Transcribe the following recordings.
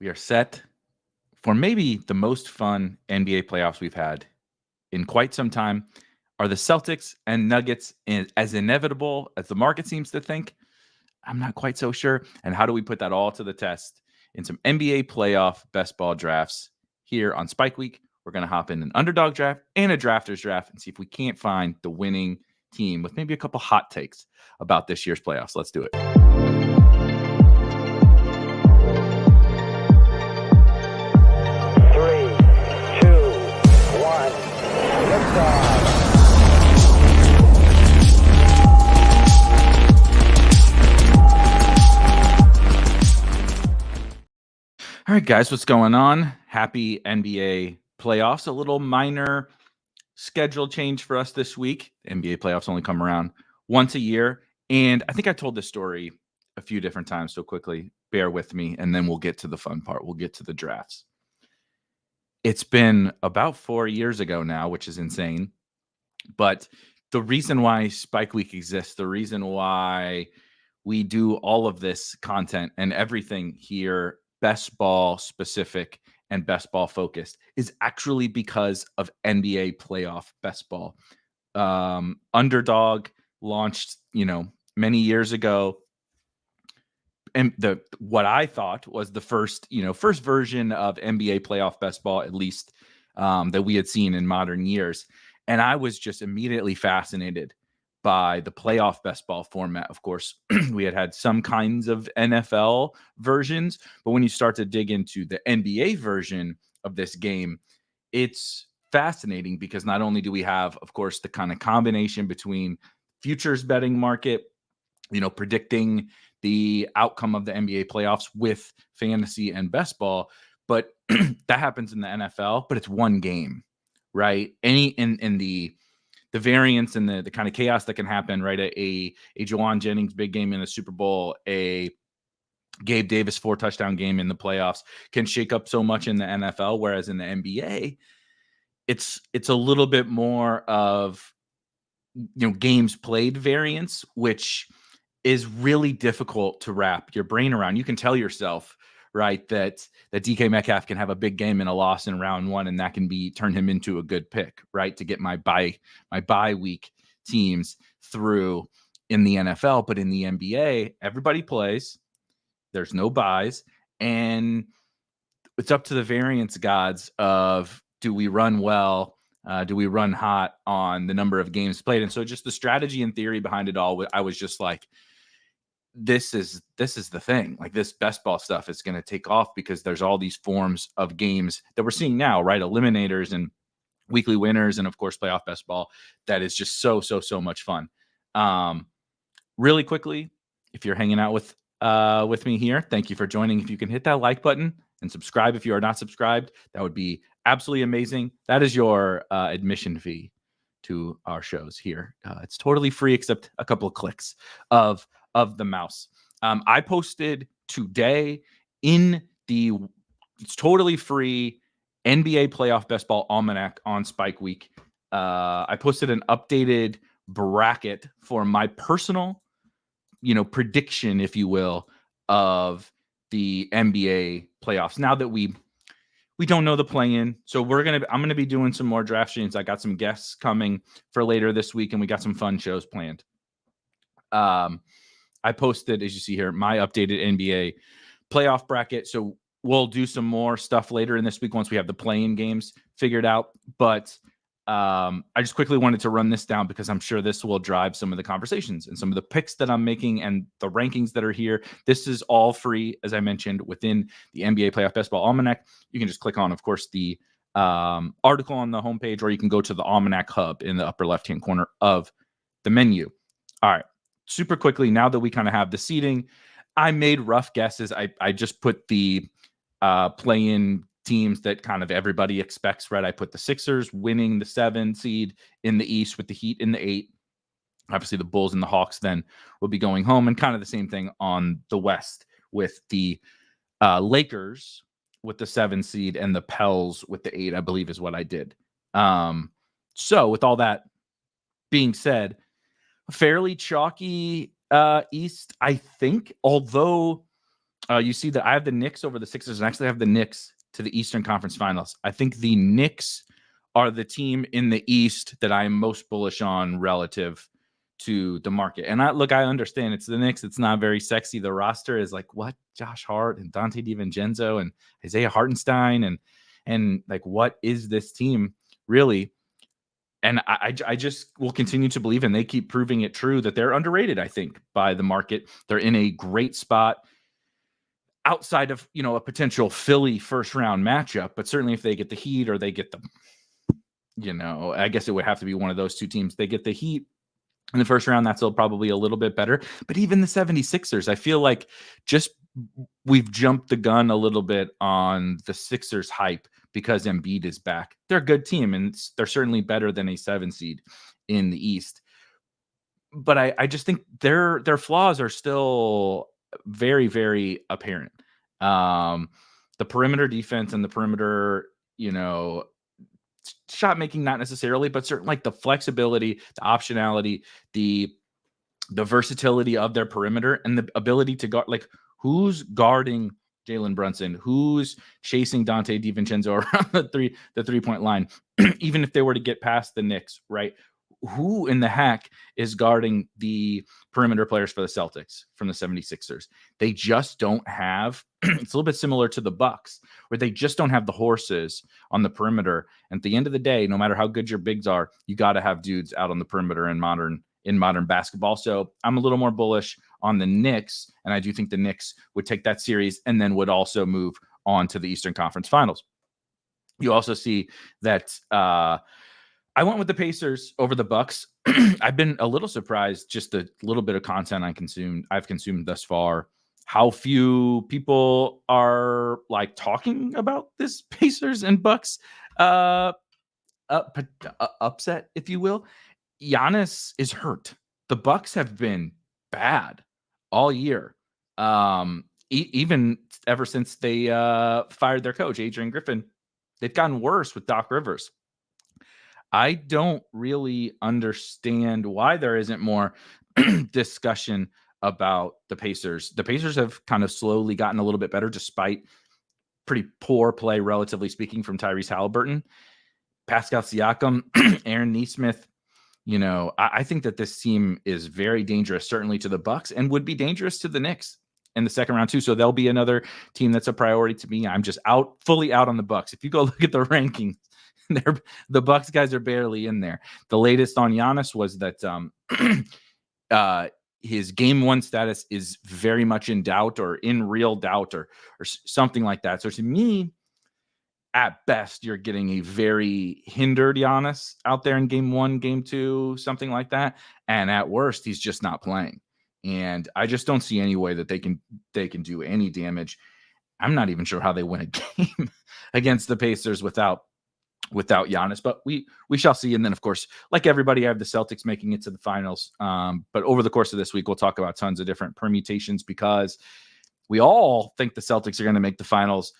We are set for maybe the most fun NBA playoffs we've had in quite some time. Are the Celtics and Nuggets as inevitable as the market seems to think? I'm not quite so sure. And how do we put that all to the test in some NBA playoff best ball drafts here on Spike Week? We're going to hop in an underdog draft and a drafters draft and see if we can't find the winning team with maybe a couple hot takes about this year's playoffs. Let's do it. All right, guys, what's going on? Happy NBA playoffs. A little minor schedule change for us this week. NBA playoffs only come around once a year. And I think I told this story a few different times, so quickly bear with me, and then we'll get to the fun part. We'll get to the drafts. It's been about 4 years ago now, which is insane. But the reason why Spike Week exists, the reason why we do all of this content and everything here, best ball specific and best ball focused, is actually because of NBA playoff best ball. Underdog launched, many years ago. And what I thought was the first version of NBA playoff best ball, at least that we had seen in modern years. And I was just immediately fascinated by the playoff best ball format. Of course, we had some kinds of NFL versions, but when you start to dig into the NBA version of this game, it's fascinating because not only do we have, of course, the kind of combination between futures betting market, predicting the outcome of the NBA playoffs with fantasy and best ball, but that happens in the NFL, but it's one game, right? In the variance and the kind of chaos that can happen, right? A Juwan Jennings big game in the Super Bowl, a Gabe Davis 4-touchdown game in the playoffs can shake up so much in the NFL, whereas in the NBA, it's a little bit more of games played variance, which is really difficult to wrap your brain around. You can tell yourself, right, that DK Metcalf can have a big game and a loss in round one, and that can turn him into a good pick, right, to get my bye week teams through in the NFL. But in the NBA, everybody plays. There's no buys, and it's up to the variance gods of, do we run well? Do we run hot on the number of games played? And so just the strategy and theory behind it all, I was just like, this is the thing. Like, this best ball stuff is going to take off because there's all these forms of games that we're seeing now, right? Eliminators and weekly winners, and of course playoff best ball. That is just so much fun. Really quickly, if you're hanging out with me here, thank you for joining. If you can hit that like button and subscribe if you are not subscribed, that would be absolutely amazing. That is your admission fee to our shows here. It's totally free except a couple of clicks of the mouse. I posted today in it's totally free NBA playoff best ball almanac on Spike Week. I posted an updated bracket for my personal, prediction, if you will, of the NBA playoffs. Now that we don't know the play-in, so I'm gonna be doing some more draft streams. I got some guests coming for later this week, and we got some fun shows planned. I posted, as you see here, my updated NBA playoff bracket. So we'll do some more stuff later in this week once we have the play-in games figured out. But I just quickly wanted to run this down because I'm sure this will drive some of the conversations and some of the picks that I'm making and the rankings that are here. This is all free, as I mentioned, within the NBA Playoff Best Ball Almanac. You can just click on, of course, the article on the homepage, or you can go to the Almanac Hub in the upper left-hand corner of the menu. All right. Super quickly, now that we kind of have the seating, I made rough guesses. I just put the play-in teams that kind of everybody expects, right? I put the Sixers winning the 7 seed in the East with the Heat in the 8. Obviously, the Bulls and the Hawks then will be going home, and kind of the same thing on the West with the Lakers with the 7 seed and the Pels with the 8, I believe is what I did. So with all that being said, fairly chalky East, I think, although You see that I have the Knicks over the Sixers, and actually I have the Knicks to the Eastern Conference Finals. I think the Knicks are the team in the East that I am most bullish on relative to the market. And I understand it's the Knicks. It's not very sexy. The roster is like, what? Josh Hart and Dante DiVincenzo and Isaiah Hartenstein and like, what is this team really? And I just will continue to believe, and they keep proving it true, that they're underrated, I think, by the market. They're in a great spot outside of, a potential Philly first round matchup, but certainly if they get the Heat or they get the, I guess it would have to be one of those two teams. They get the Heat in the first round, that's probably a little bit better. But even the 76ers, I feel like we've jumped the gun a little bit on the Sixers hype because Embiid is back. They're a good team, and they're certainly better than a 7 seed in the East. But I just think their flaws are still very, very apparent. The perimeter defense and the perimeter, shot making, not necessarily, but certainly like the flexibility, the optionality, the versatility of their perimeter, and the ability to guard. Like, who's guarding Jalen Brunson? Who's chasing Dante DiVincenzo around the 3-point line? Even if they were to get past the Knicks, right? Who in the heck is guarding the perimeter players for the Celtics from the 76ers? They just don't have, it's a little bit similar to the Bucks, where they just don't have the horses on the perimeter. And at the end of the day, no matter how good your bigs are, you got to have dudes out on the perimeter in modern basketball. So I'm a little more bullish on the Knicks, and I do think the Knicks would take that series and then would also move on to the Eastern Conference Finals. You also see that I went with the Pacers over the Bucks. I've been a little surprised, just the little bit of content I've consumed thus far, how few people are like talking about this Pacers and Bucks upset, if you will. Giannis is hurt. The Bucks have been bad all year. Even ever since they fired their coach, Adrian Griffin, they've gotten worse with Doc Rivers. I don't really understand why there isn't more discussion about the Pacers. The Pacers have kind of slowly gotten a little bit better despite pretty poor play, relatively speaking, from Tyrese Halliburton, Pascal Siakam, Aaron Nesmith. I think that this team is very dangerous, certainly to the Bucks, and would be dangerous to the Knicks in the second round too. So they'll be another team that's a priority to me. I'm just fully out on the Bucks. If you go look at the rankings, the Bucks guys are barely in there. The latest on Giannis was that his game 1 status is very much in doubt, or in real doubt, or something like that. So to me, at best, you're getting a very hindered Giannis out there in game 1, game 2, something like that. And at worst, he's just not playing. And I just don't see any way that they can do any damage. I'm not even sure how they win a game against the Pacers without Giannis, but we shall see. And then, of course, like everybody, I have the Celtics making it to the finals. But over the course of this week, we'll talk about tons of different permutations, because we all think the Celtics are going to make the finals,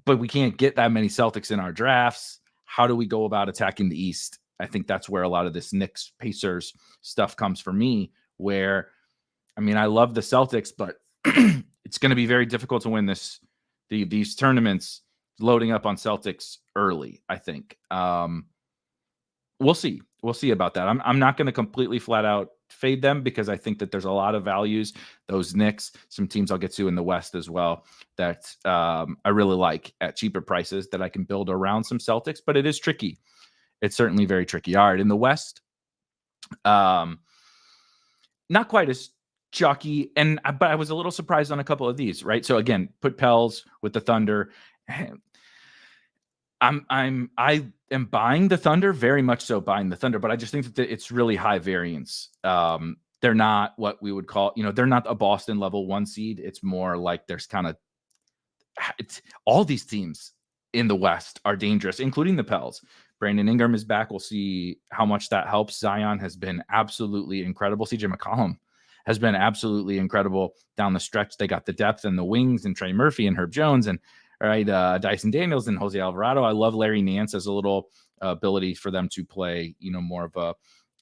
but we can't get that many Celtics in our drafts. How do we go about attacking the East? I think that's where a lot of this Knicks Pacers stuff comes for me, where, I love the Celtics, but it's going to be very difficult to win these tournaments loading up on Celtics early, I think. We'll see. We'll see about that. I'm not going to completely flat out fade them, because I think that there's a lot of values. Those Knicks, some teams I'll get to in the West as well, that I really like at cheaper prices that I can build around some Celtics, but it is tricky. It's certainly very tricky. All right, in the West, not quite as chalky, but I was a little surprised on a couple of these, right? So again, put Pels with the Thunder. I am buying the Thunder, very much so buying the Thunder, but I just think that it's really high variance. They're not what we would call, they're not a Boston level 1 seed. It's more like there's all these teams in the West are dangerous, including the Pels. Brandon Ingram is back. We'll see how much that helps. Zion has been absolutely incredible. CJ McCollum has been absolutely incredible down the stretch. They got the depth and the wings, and Trey Murphy and Herb Jones, and Dyson Daniels and Jose Alvarado. I love Larry Nance as a little ability for them to play, more of a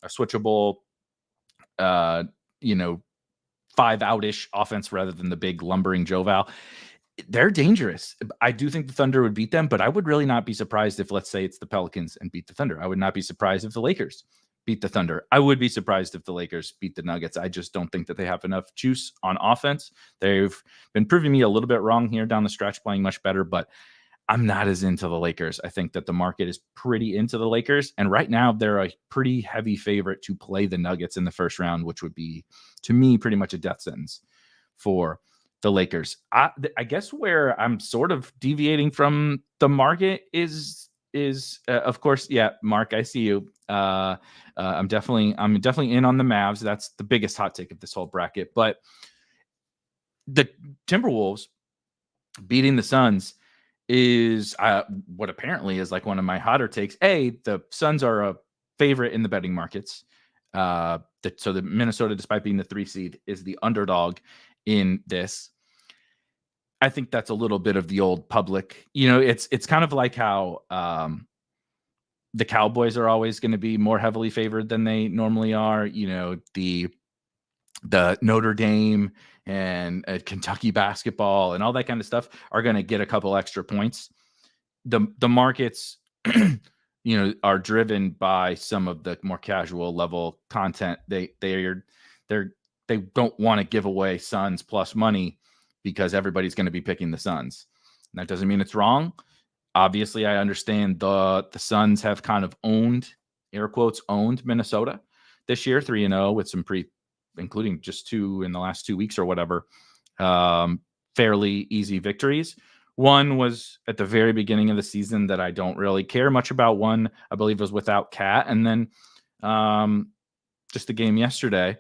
switchable, 5-out-ish offense rather than the big lumbering Joval. They're dangerous. I do think the Thunder would beat them, but I would really not be surprised if, let's say, it's the Pelicans and beat the Thunder. I would not be surprised if the Lakers beat the Thunder. I would be surprised if the Lakers beat the Nuggets. I just don't think that they have enough juice on offense. They've been proving me a little bit wrong here down the stretch, playing much better, but I'm not as into the Lakers. I think that the market is pretty into the Lakers. And right now, they're a pretty heavy favorite to play the Nuggets in the first round, which would be, to me, pretty much a death sentence for the Lakers. I guess where I'm sort of deviating from the market is of course, yeah, Mark, I see you. I'm definitely in on the Mavs. That's the biggest hot take of this whole bracket. But the Timberwolves beating the Suns is what apparently is like one of my hotter takes. The Suns are a favorite in the betting markets. So the Minnesota, despite being the 3 seed, is the underdog in this. I think that's a little bit of the old public. It's kind of like how the Cowboys are always going to be more heavily favored than they normally are. The Notre Dame and Kentucky basketball and all that kind of stuff are going to get a couple extra points. The markets, are driven by some of the more casual level content. They don't want to give away Suns plus money because everybody's going to be picking the Suns. And that doesn't mean it's wrong. Obviously, I understand the Suns have kind of owned, air quotes, owned Minnesota this year, 3-0 with some including just 2 in the last 2 weeks or whatever, fairly easy victories. One was at the very beginning of the season that I don't really care much about. One, I believe, was without Cat. And then just the game yesterday.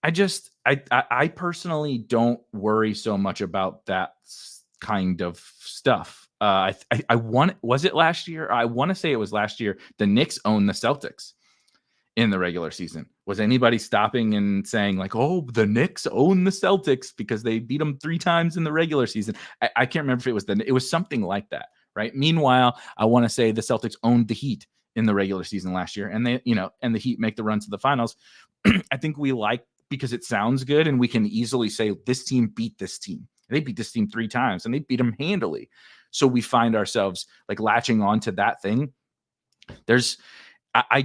I personally don't worry so much about that kind of stuff. Was it last year? I want to say it was last year. The Knicks owned the Celtics in the regular season. Was anybody stopping and saying like, oh, the Knicks own the Celtics because they beat them 3 times in the regular season? I can't remember if it was something like that, right? Meanwhile, I want to say the Celtics owned the Heat in the regular season last year, and and the Heat make the run to the finals. I think we like, because it sounds good and we can easily say this team beat this team. They beat this team 3 times and they beat them handily. So we find ourselves like latching on to that thing. I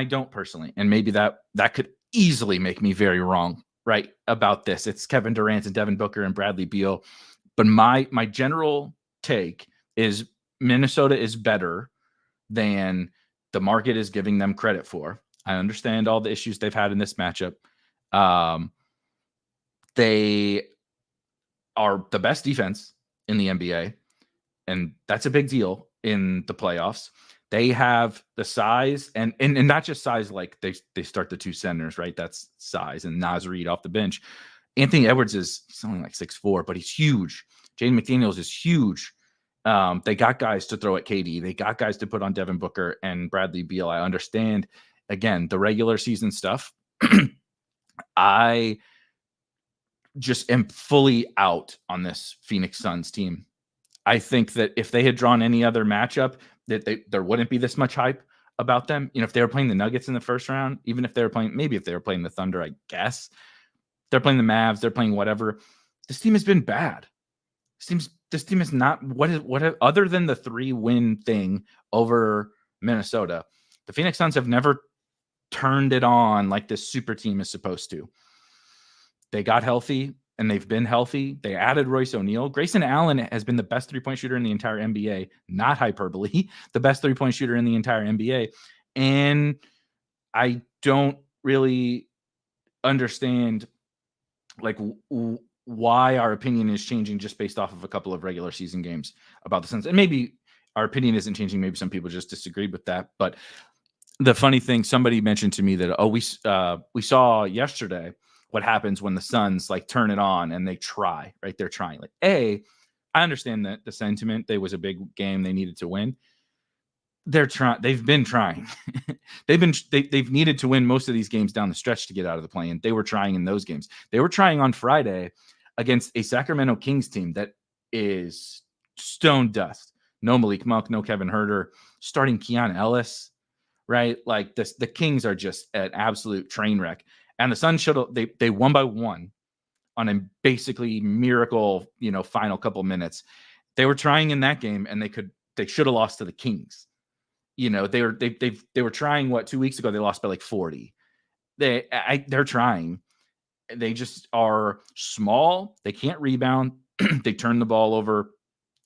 don't personally, and maybe that could easily make me very wrong, right, about this. It's Kevin Durant and Devin Booker and Bradley Beal. But my general take is Minnesota is better than the market is giving them credit for. I understand all the issues they've had in this matchup. They are the best defense in the NBA, and that's a big deal in the playoffs. They have the size and not just size, like they start the 2 centers, right? That's size, and Naz Reid off the bench. Anthony Edwards he's only like 6'4", but he's huge. Jaden McDaniels is huge. They got guys to throw at KD. They got guys to put on Devin Booker and Bradley Beal. I understand, again, the regular season stuff. I just am fully out on this Phoenix Suns team. I think that if they had drawn any other matchup, that there wouldn't be this much hype about them. If they were playing the Nuggets in the first round, even if they were playing, maybe if they were playing the Thunder, I guess. They're playing the Mavs, they're playing whatever. This team has been bad. This team is not what other than the 3-win thing over Minnesota. The Phoenix Suns have never turned it on like this super team is supposed to. They got healthy, and they've been healthy. They added Royce O'Neal. Grayson Allen has been the best 3-point shooter in the entire NBA. Not hyperbole. The best 3-point shooter in the entire NBA. And I don't really understand like why our opinion is changing just based off of a couple of regular season games about the Suns. And maybe our opinion isn't changing. Maybe some people just disagreed with that. But the funny thing, somebody mentioned to me that, we saw yesterday what happens when the Suns like turn it on and they try, right? They're trying. Like, I understand that the sentiment, they was a big game, they needed to win. They're trying. They've been trying. They've needed to win most of these games down the stretch to get out of the play-in. They were trying in those games. They were trying on Friday against a Sacramento Kings team that is stone dust. No Malik Monk, no Kevin Huerter, starting Keon Ellis, right? Like the Kings are just an absolute train wreck. And the Suns they won by 1 on a basically miracle, final couple minutes. They were trying in that game, and they should have lost to the Kings. They were trying 2 weeks ago. They lost by like 40. They're trying. They just are small. They can't rebound. They turn the ball over,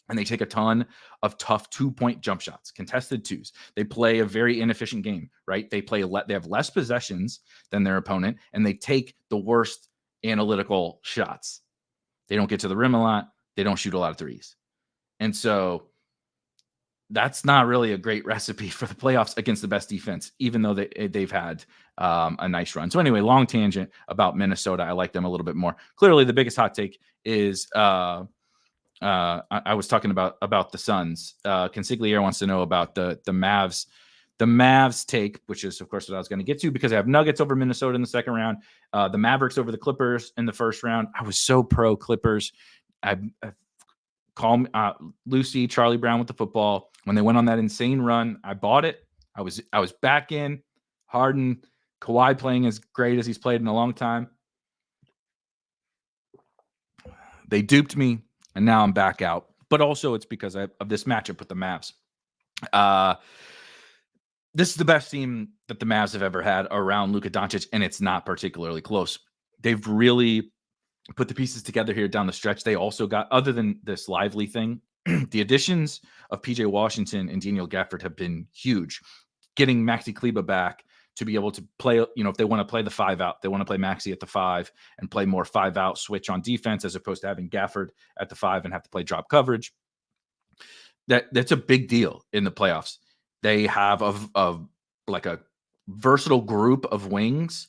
and they take a ton of tough 2-point jump shots, contested twos. They play a very inefficient game, right? They have less possessions than their opponent, and they take the worst analytical shots. They don't get to the rim a lot. They don't shoot a lot of threes. And so that's not really a great recipe for the playoffs against the best defense, even though they've had a nice run. So anyway, long tangent about Minnesota. I like them a little bit more. Clearly, the biggest hot take is I was talking about the Suns. Consigliere wants to know about the Mavs. The Mavs take, which is, of course, what I was going to get to, because I have Nuggets over Minnesota in the second round, the Mavericks over the Clippers in the first round. I was so pro Clippers. I call Lucy, Charlie Brown with the football. When they went on that insane run, I bought it. I was back in. Harden, Kawhi playing as great as he's played in a long time. They duped me, and now I'm back out. But also it's because of this matchup with the Mavs. This is the best team that the Mavs have ever had around Luka Doncic, and it's not particularly close. They've really put the pieces together here down the stretch. They also got, other than this Lively thing, the additions of PJ Washington and Daniel Gafford have been huge. Getting Maxi Kleba back to be able to play, if they want to play the 5 out, they want to play Maxi at the 5 and play more 5 out switch on defense, as opposed to having Gafford at the 5 and have to play drop coverage. That's a big deal in the playoffs. They have a versatile group of wings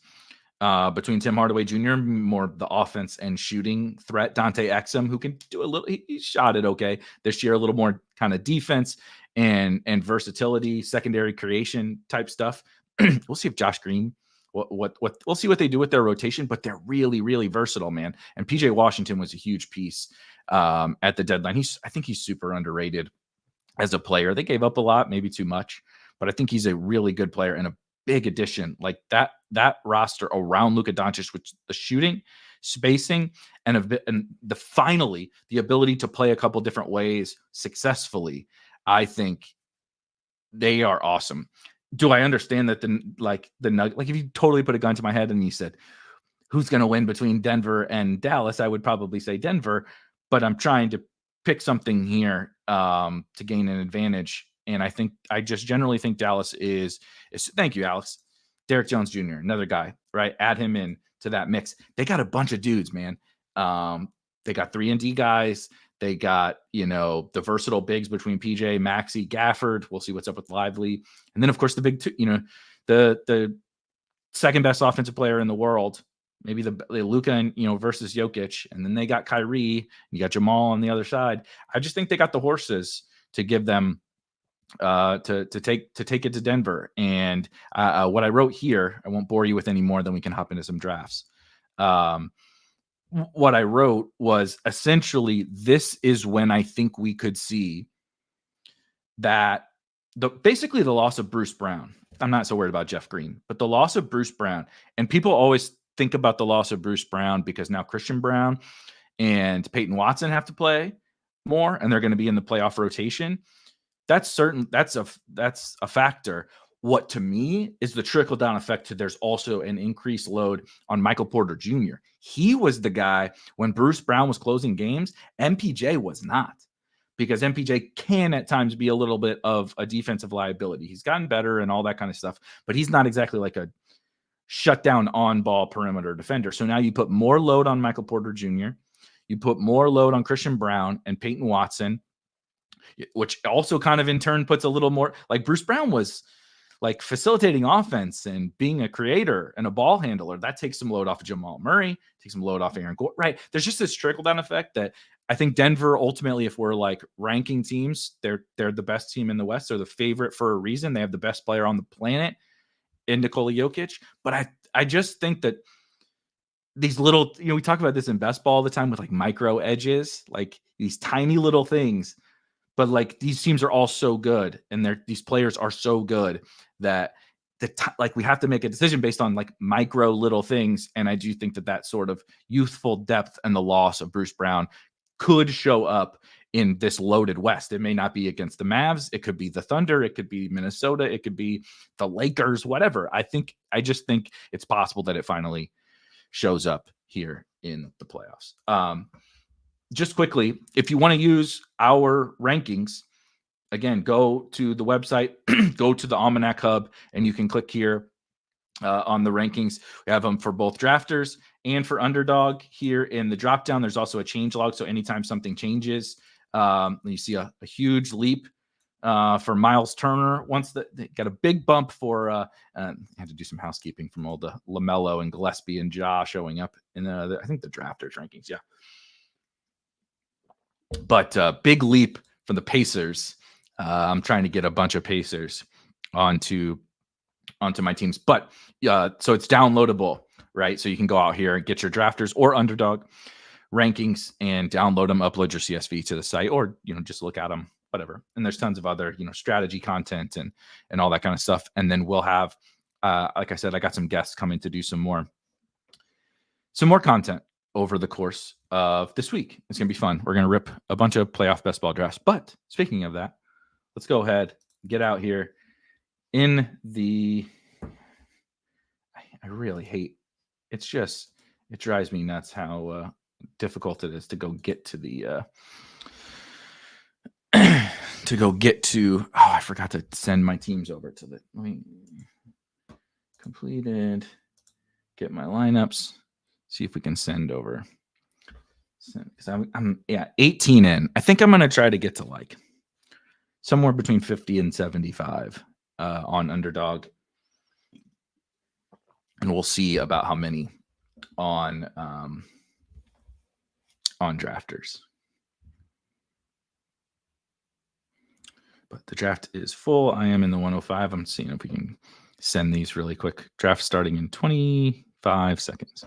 between Tim Hardaway Jr., more the offense and shooting threat, Dante Exum, who can do a little, he shot it okay this year, a little more kind of defense and versatility, secondary creation type stuff. We'll see if Josh Green, we'll see what they do with their rotation, but they're really, really versatile, man. And PJ Washington was a huge piece at the deadline. I think he's super underrated as a player. They gave up a lot, maybe too much, but I think he's a really good player and a big addition. Like that roster around Luka Doncic, with the shooting, spacing, and finally the ability to play a couple different ways successfully. I think they are awesome. Do I understand that the Nuggets, if you totally put a gun to my head and you said, who's going to win between Denver and Dallas, I would probably say Denver, but I'm trying to pick something here to gain an advantage. And I just generally think Dallas is thank you, Alex. Derek Jones Jr., another guy, right? Add him in to that mix. They got a bunch of dudes, man. They got 3-and-D guys. They got, the versatile bigs between PJ, Maxi, Gafford. We'll see what's up with Lively. And then, of course, the big two, the second best offensive player in the world, maybe the Luka and, versus Jokic. And then they got Kyrie. You got Jamal on the other side. I just think they got the horses to give them to take it to Denver. And what I wrote here, I won't bore you with any more, then we can hop into some drafts. What I wrote was essentially, this is when I think we could see that basically the loss of Bruce Brown. I'm not so worried about Jeff Green, but the loss of Bruce Brown. And people always think about the loss of Bruce Brown because now Christian Brown and Peyton Watson have to play more, and they're going to be in the playoff rotation. That's certain. That's a factor. What to me is the trickle down effect to there's also an increased load on Michael Porter Jr. He was the guy when Bruce Brown was closing games. MPJ was not, because MPJ can at times be a little bit of a defensive liability. He's gotten better and all that kind of stuff, but he's not exactly like a shutdown on ball perimeter defender. So now you put more load on Michael Porter Jr. You put more load on Christian Brown and Peyton Watson, which also kind of in turn puts a little more, like Bruce Brown was like facilitating offense and being a creator and a ball handler. That takes some load off of Jamal Murray, takes some load off Aaron Gordon, right? There's just this trickle down effect that I think Denver ultimately, if we're like ranking teams, they're the best team in the West. They're the favorite for a reason. They have the best player on the planet in Nikola Jokic. But I just think that these little, we talk about this in best ball all the time with like micro edges, like these tiny little things. But like these teams are all so good, and these players are so good that like we have to make a decision based on like micro little things. And I do think that sort of youthful depth and the loss of Bruce Brown could show up in this loaded West. It may not be against the Mavs. It could be the Thunder. It could be Minnesota. It could be the Lakers, whatever. I just think it's possible that it finally shows up here in the playoffs. Just quickly, if you want to use our rankings, again, go to the website, go to the Almanac Hub, and you can click here on the rankings. We have them for both drafters and for Underdog here in the drop down. There's also a change log. So anytime something changes, you see a huge leap for Miles Turner. Once they got a big bump for, I had to do some housekeeping from all the LaMelo and Gillespie and Ja showing up in I think the drafters rankings. Yeah. But big leap for the Pacers. I'm trying to get a bunch of Pacers onto my teams, but so it's downloadable, right? So you can go out here and get your drafters or Underdog rankings and download them, upload your CSV to the site, or just look at them, whatever. And there's tons of other strategy content and all that kind of stuff. And then we'll have, like I said, I got some guests coming to do some more content over the course of this week. It's gonna be fun. We're gonna rip a bunch of playoff best ball drafts. But speaking of that, let's go ahead, get out here in the. I really hate. It drives me nuts how difficult it is to go get to the. I forgot to send my teams over to the. Let me completed. Get my lineups. See if we can send over. Because I'm 18 in. I think I'm gonna try to get to like somewhere between 50 and 75 on Underdog, and we'll see about how many on drafters. But the draft is full. I am in the 105. I'm seeing if we can send these really quick. Draft starting in 25 seconds.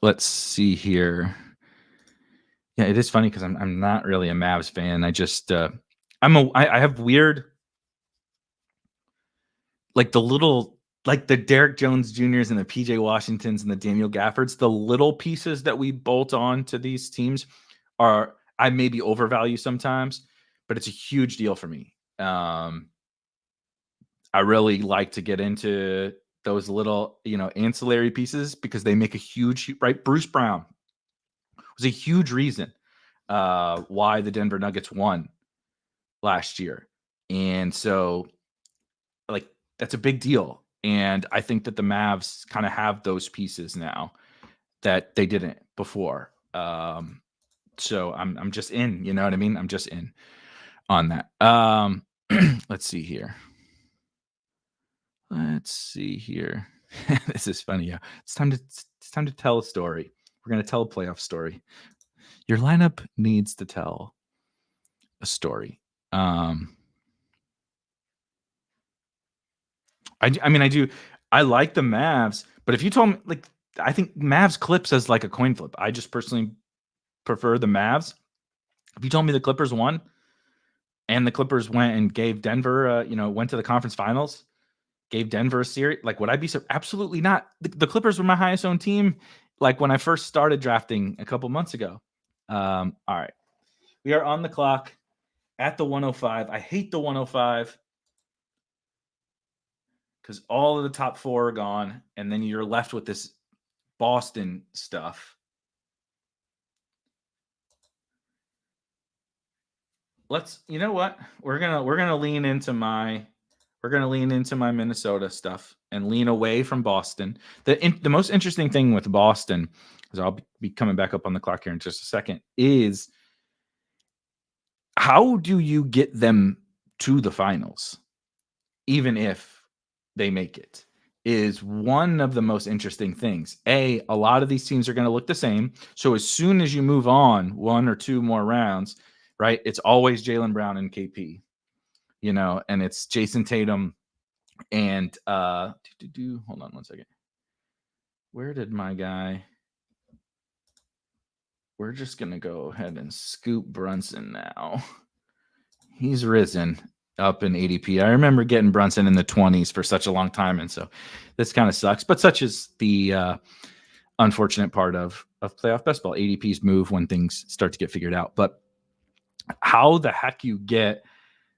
Let's see here. Yeah, it is funny because I'm not really a Mavs fan. I just I have weird, like the little, like the Derek Jones Juniors and the PJ Washingtons and the Daniel Gaffords, the little pieces that we bolt on to these teams are, I maybe overvalue sometimes, but it's a huge deal for me. I really like to get into those little, ancillary pieces because they make a huge, right? Bruce Brown was a huge reason why the Denver Nuggets won last year. And so, like, that's a big deal. And I think that the Mavs kind of have those pieces now that they didn't before. So I'm just in, you know what I mean? I'm just in on that. Let's see here. This is funny. Yeah. It's time to tell a story. We're going to tell a playoff story. Your lineup needs to tell a story. I do. I like the Mavs, but if you told me, like, I think Mavs Clips as like a coin flip. I just personally prefer the Mavs. If you told me the Clippers won and the Clippers went and gave Denver, went to the conference finals, gave Denver a series, like, would I be so? Absolutely not. The Clippers were my highest owned team, like when I first started drafting a couple months ago. All right. We are on the clock at the 105. I hate the 105 because all of the top four are gone, and then you're left with this Boston stuff. You know what? We're gonna lean into my Minnesota stuff and lean away from Boston. The most interesting thing with Boston, because I'll be coming back up on the clock here in just a second, is how do you get them to the finals, even if they make it, is one of the most interesting things. A lot of these teams are going to look the same. So as soon as you move on one or two more rounds, right, it's always Jaylen Brown and KP, and it's Jason Tatum and hold on one second. Where did my guy? We're just going to go ahead and scoop Brunson now. He's risen. up in ADP. I remember getting Brunson in the 20s for such a long time, and so this kind of sucks. But such is the unfortunate part of playoff best ball. ADPs move when things start to get figured out. But how the heck you get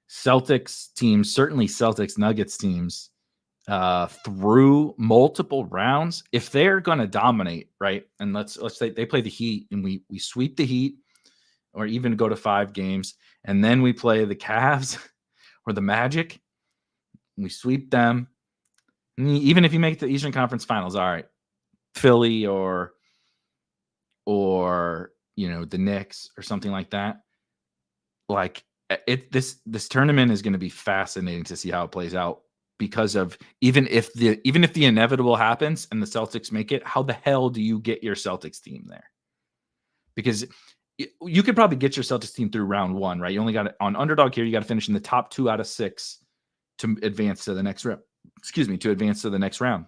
Celtics teams, certainly Celtics Nuggets teams, through multiple rounds, if they're going to dominate, right? And let's say they play the Heat and we sweep the Heat, or even go to 5 games, and then we play the Cavs or the Magic, we sweep them. And even if you make the Eastern Conference Finals, all right, Philly or the Knicks or something like that. Like this tournament is going to be fascinating to see how it plays out, because of even if the inevitable happens and the Celtics make it, how the hell do you get your Celtics team there? Because you could probably get your Celtics team through round 1, right? You only got it on Underdog here. You got to finish in the top 2 out of 6 to advance to the next round. To advance to the next round.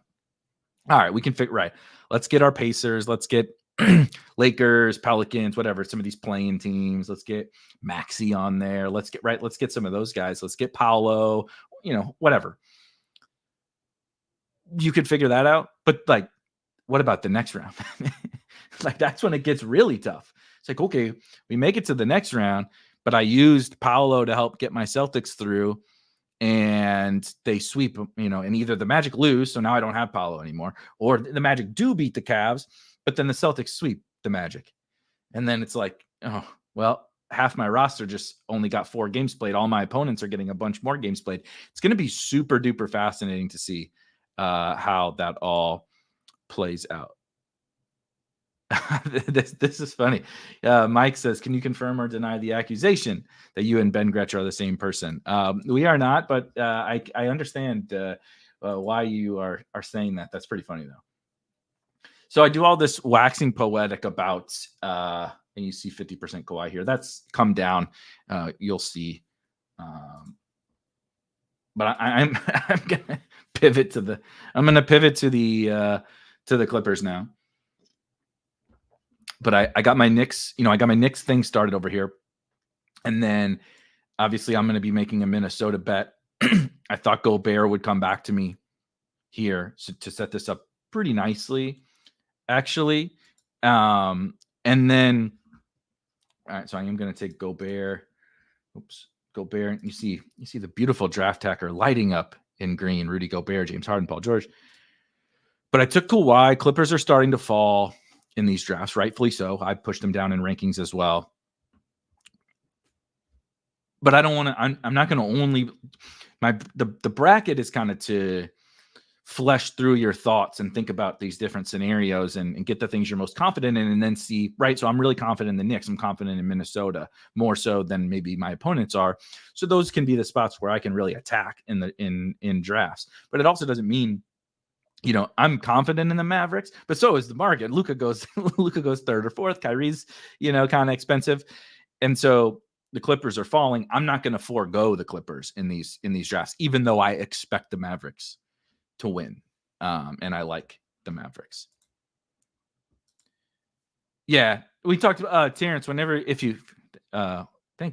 All right, we can fit right. Let's get our Pacers. Let's get Lakers, Pelicans, whatever. Some of these playing teams. Let's get Maxey on there. Let's get some of those guys. Let's get Paolo. Whatever. You could figure that out. But like, what about the next round? Like, that's when it gets really tough. It's like, okay, we make it to the next round, but I used Paolo to help get my Celtics through, and they sweep, and either the Magic lose, so now I don't have Paolo anymore, or the Magic do beat the Cavs, but then the Celtics sweep the Magic. And then it's like, oh, well, half my roster just only got 4 games played. All my opponents are getting a bunch more games played. It's going to be super duper fascinating to see how that all plays out. This is funny. Mike says, can you confirm or deny the accusation that you and Ben Gretsch are the same person? We are not, but I understand why you are saying that. That's pretty funny, though. So I do all this waxing poetic about, and you see 50% Kawhi here. That's come down. You'll see. But I'm gonna pivot to the Clippers now. But I got my Knicks, I got my Knicks thing started over here. And then obviously I'm going to be making a Minnesota bet. I thought Gobert would come back to me here to set this up pretty nicely, actually. And then, all right, so I am going to take Gobert. Gobert. You see the beautiful draft hacker lighting up in green. Rudy Gobert, James Harden, Paul George. But I took Kawhi. Clippers are starting to fall in these drafts, rightfully so. I pushed them down in rankings as well. But I don't want to, I'm not going to only, the bracket is kind of to flesh through your thoughts and think about these different scenarios and get the things you're most confident in, and then see, right, so I'm really confident in the Knicks. I'm confident in Minnesota more so than maybe my opponents are. So those can be the spots where I can really attack in drafts. But it also doesn't mean, I'm confident in the Mavericks, but so is the market. Luka goes 3rd or 4th. Kyrie's, kind of expensive. And so the Clippers are falling. I'm not going to forego the Clippers in these drafts, even though I expect the Mavericks to win. And I like the Mavericks. Yeah, we talked about Terrence. Thank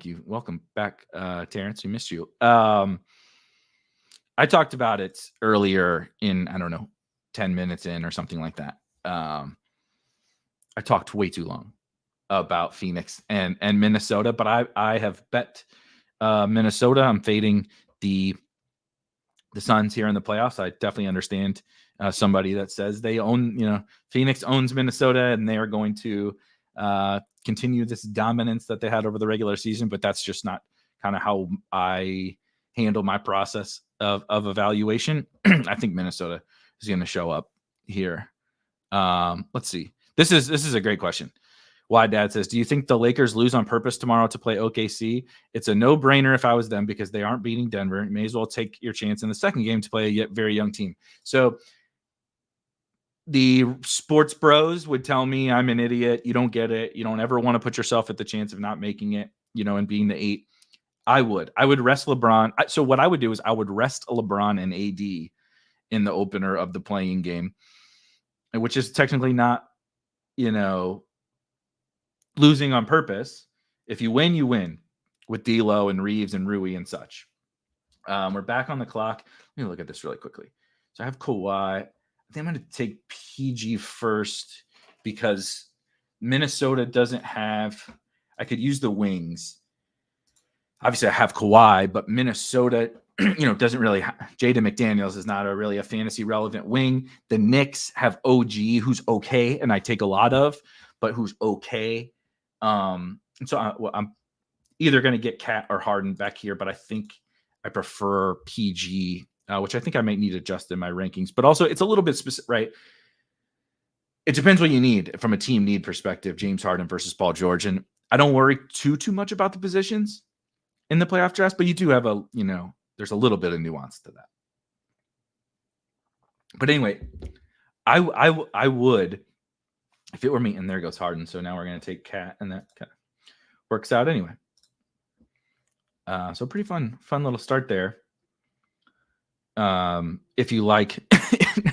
you. Welcome back, Terrence. We missed you. I talked about it earlier in, I don't know, 10 minutes in or something like that. I talked way too long about Phoenix and Minnesota, but I have bet Minnesota. I'm fading the Suns here in the playoffs. I definitely understand somebody that says they own, Phoenix owns Minnesota and they are going to continue this dominance that they had over the regular season, but that's just not kind of how I handle my process of evaluation. I think Minnesota is going to show up here. Let's see. This is a great question. Why Dad says, do you think the Lakers lose on purpose tomorrow to play OKC? It's a no-brainer if I was them, because they aren't beating Denver. You may as well take your chance in the second game to play a yet very young team. So the sports bros would tell me I'm an idiot. You don't get it. You don't ever want to put yourself at the chance of not making it, and being the 8. I would rest LeBron. So what I would do is I would rest LeBron and AD in the opener of the playing game, which is technically not, losing on purpose. If you win, you win with D'Lo and Reeves and Rui and such. We're back on the clock. Let me look at this really quickly. So I have Kawhi. I think I'm going to take PG first because Minnesota doesn't have. I could use the wings. Obviously, I have Kawhi, but Minnesota, doesn't really. Jaden McDaniels is not really a fantasy relevant wing. The Knicks have OG, who's okay, and I take a lot of, but who's okay. So I'm either going to get Cat or Harden back here, but I think I prefer PG, which I think I might need to adjust in my rankings. But also, it's a little bit specific, right? It depends what you need from a team need perspective. James Harden versus Paul George, and I don't worry too much about the positions in the playoff draft, but you do have there's a little bit of nuance to that. But anyway, I would, if it were me, and there goes Harden. So now we're going to take Cat, and that kind of works out anyway. So pretty fun little start there. If you like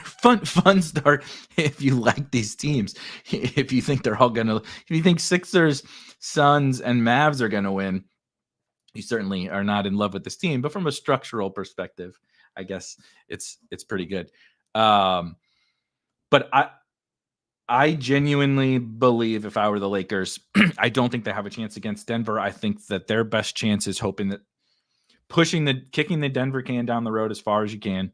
fun start, if you like these teams, if you think they're all gonna, if you think Sixers, Suns, and Mavs are gonna win, you certainly are not in love with this team. But from a structural perspective, I guess it's pretty good. But I genuinely believe if I were the Lakers, I don't think they have a chance against Denver. I think that their best chance is kicking the Denver can down the road as far as you can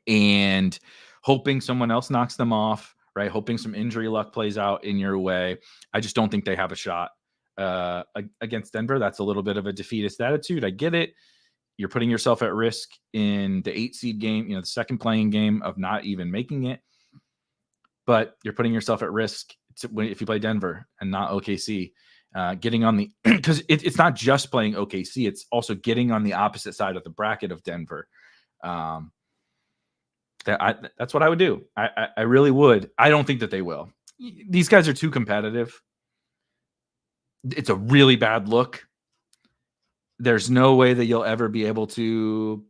and hoping someone else knocks them off, right? Hoping some injury luck plays out in your way. I just don't think they have a shot against Denver. That's a little bit of a defeatist attitude. I get it. You're putting yourself at risk in the 8 seed game, the second playing game of not even making it. But you're putting yourself at risk if you play Denver and not OKC. Getting on the because it's not just playing OKC, it's also getting on the opposite side of the bracket of Denver. That's what I would do. I really would. I don't think that they will. These guys are too competitive. It's a really bad look. There's no way that you'll ever be able to,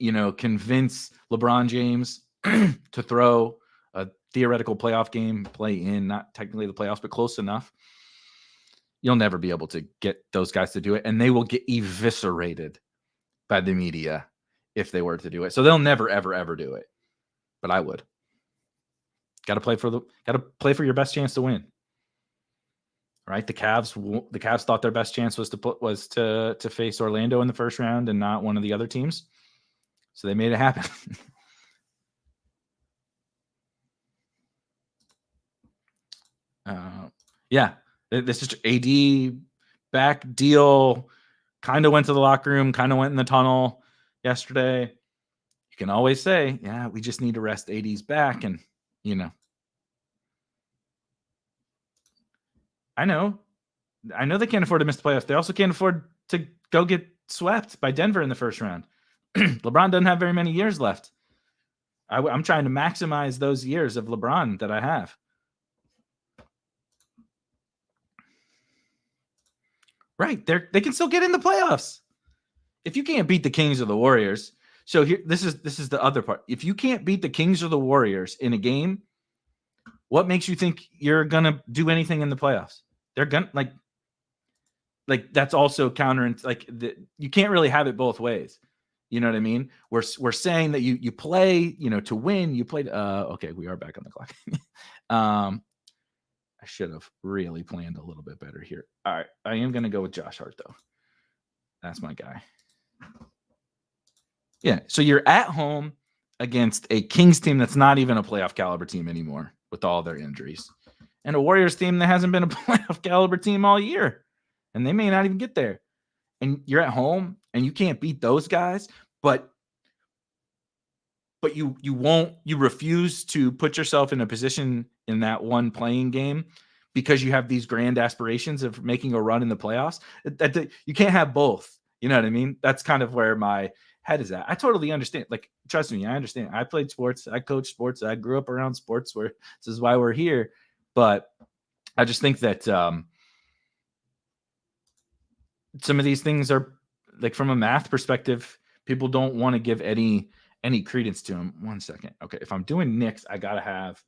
convince LeBron James to throw a theoretical playoff game, play in, not technically the playoffs, but close enough. You'll never be able to get those guys to do it, and they will get eviscerated by the media if they were to do it. So they'll never, ever, ever do it. But I would. Got to play for your best chance to win. Right? The Cavs thought their best chance was to face Orlando in the first round and not one of the other teams. So they made it happen. Yeah. This is AD back deal. Kind of went to the locker room, kind of went in the tunnel yesterday. You can always say, yeah, we just need to rest AD's back. And, I know they can't afford to miss the playoffs. They also can't afford to go get swept by Denver in the first round. LeBron doesn't have very many years left. I'm trying to maximize those years of LeBron that I have. Right. They can still get in the playoffs. If you can't beat the Kings or the Warriors. So here, this is the other part. If you can't beat the Kings or the Warriors in a game, what makes you think you're going to do anything in the playoffs? They're going to like that's also counter. Like you can't really have it both ways. You know what I mean? We're saying that you play, to win. You played. Okay, we are back on the clock. I should have really planned a little bit better here. All right, I am going to go with Josh Hart though. That's my guy. Yeah, so you're at home against a Kings team that's not even a playoff caliber team anymore with all their injuries, and a Warriors team that hasn't been a playoff caliber team all year, and they may not even get there. And you're at home, and you can't beat those guys, but you refuse to put yourself in a position in that one playing game because you have these grand aspirations of making a run in the playoffs. You can't have both. You know what I mean? That's kind of where my head is at. I totally understand. Like, trust me, I understand. I played sports. I coached sports. I grew up around sports. This is why we're here. But I just think that some of these things are, like, from a math perspective, people don't want to give any credence to them. 1 second. Okay, if I'm doing Knicks, I gotta have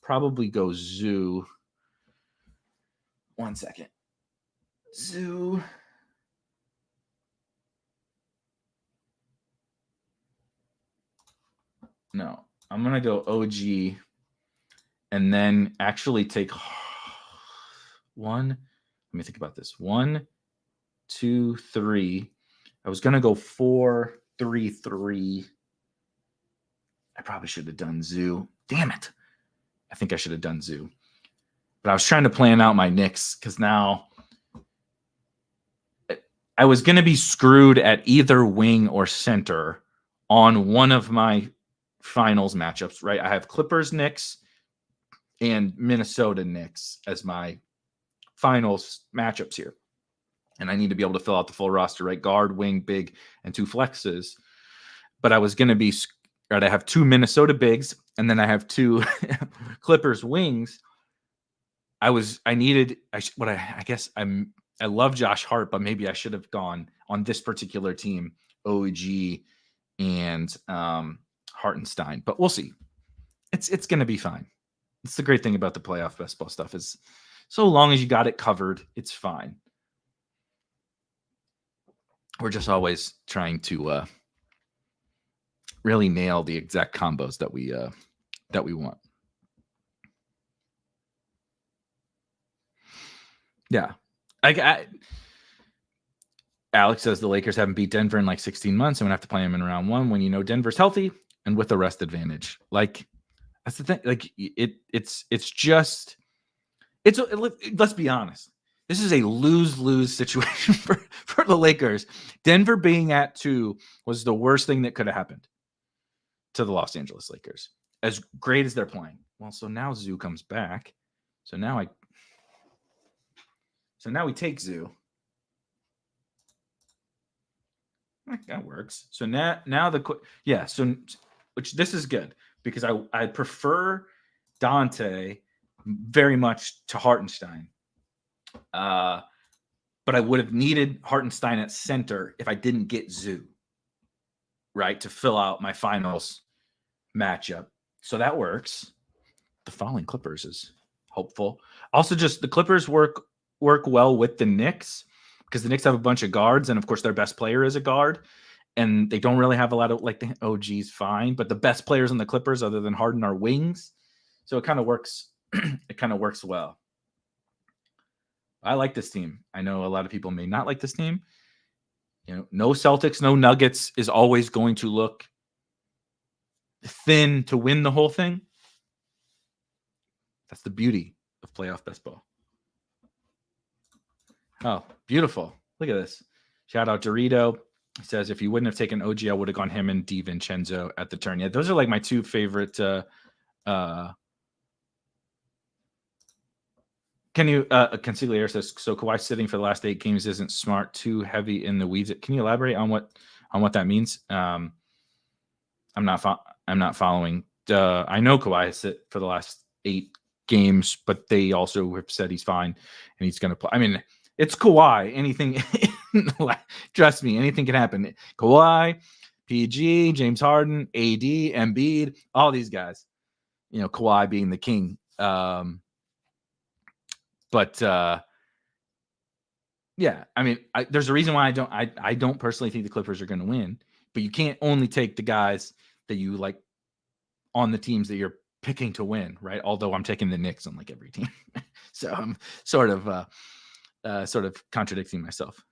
probably go Zoo. 1 second. Zoo. No, I'm going to go OG and then actually take one. Let me think about this. 1, 2, 3. I was going to go 4, 3, 3. I probably should have done Zoo. Damn it. I think I should have done Zoo. But I was trying to plan out my Knicks because now I was going to be screwed at either wing or center on one of my finals matchups, right? I have Clippers Knicks and Minnesota Knicks as my finals matchups here. And I need to be able to fill out the full roster, right? Guard, wing, big, and 2 flexes. But I was going to be, right? I have 2 Minnesota bigs, and then I have 2 Clippers wings. I guess I love Josh Hart, but maybe I should have gone on this particular team, OG and Hartenstein. But we'll see. It's going to be fine. It's the great thing about the playoff best ball stuff is so long as you got it covered, it's fine. We're just always trying to really nail the exact combos that we want. Yeah. Alex says the Lakers haven't beat Denver in like 16 months. I'm going to have to play them in round 1 when you know Denver's healthy and with the rest advantage. Like, that's the thing. Like, let's be honest. This is a lose-lose situation for the Lakers. Denver being at 2 was the worst thing that could have happened to the Los Angeles Lakers, as great as they're playing. Well, so now Zoo comes back. So now we take Zoo. That works. So now which this is good because I prefer Dante very much to Hartenstein. But I would have needed Hartenstein at center if I didn't get Zoo, right, to fill out my finals matchup. So that works. The falling Clippers is hopeful. Also, just the Clippers work well with the Knicks because the Knicks have a bunch of guards, and of course their best player is a guard, and they don't really have a lot of, like, the OG's fine, but the best players on the Clippers other than Harden are wings. So it kind of works. It kind of works well. I like this team. I know a lot of people may not like this team. No Celtics, no Nuggets is always going to look thin to win the whole thing. That's the beauty of playoff best ball. Oh, beautiful. Look at this. Shout out Dorito. He says, if you wouldn't have taken OG, I would have gone him and DiVincenzo at the turn. Yeah, those are like my 2 favorite. Consigliere says, so Kawhi sitting for the last 8 games isn't smart, too heavy in the weeds. Can you elaborate on what that means? I'm not following. I know Kawhi has sit for the last 8 games, but they also have said he's fine and he's going to play. I mean, it's Kawhi. Anything, trust me, anything can happen. Kawhi, PG, James Harden, AD, Embiid, all these guys. Kawhi being the king. But yeah, I mean, there's a reason why I don't personally think the Clippers are going to win. But you can't only take the guys that you like on the teams that you're picking to win, right? Although I'm taking the Knicks on like every team, so I'm sort of contradicting myself.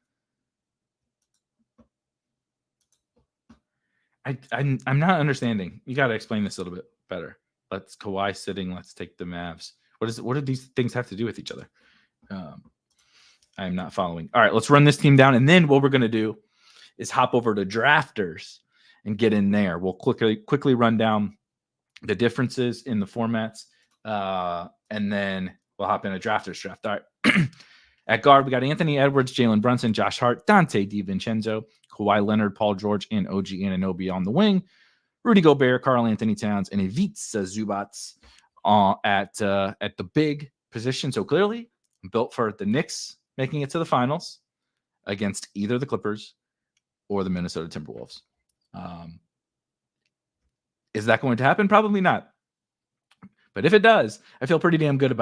I'm not understanding. You got to explain this a little bit better. Let's Kawhi sitting. Let's take the Mavs. What do these things have to do with each other? I'm not following. All right, let's run this team down, and then what we're going to do is hop over to Drafters and get in there. We'll quickly run down the differences in the formats, and then we'll hop in a Drafters draft. All right. At guard, we got Anthony Edwards, Jalen Brunson, Josh Hart, Dante DiVincenzo, Kawhi Leonard, Paul George, and OG Anunoby on the wing. Rudy Gobert, Karl Anthony Towns, and Ivica Zubac at the big position. So clearly built for the Knicks making it to the finals against either the Clippers or the Minnesota Timberwolves. Is that going to happen? Probably not. But if it does, I feel pretty damn good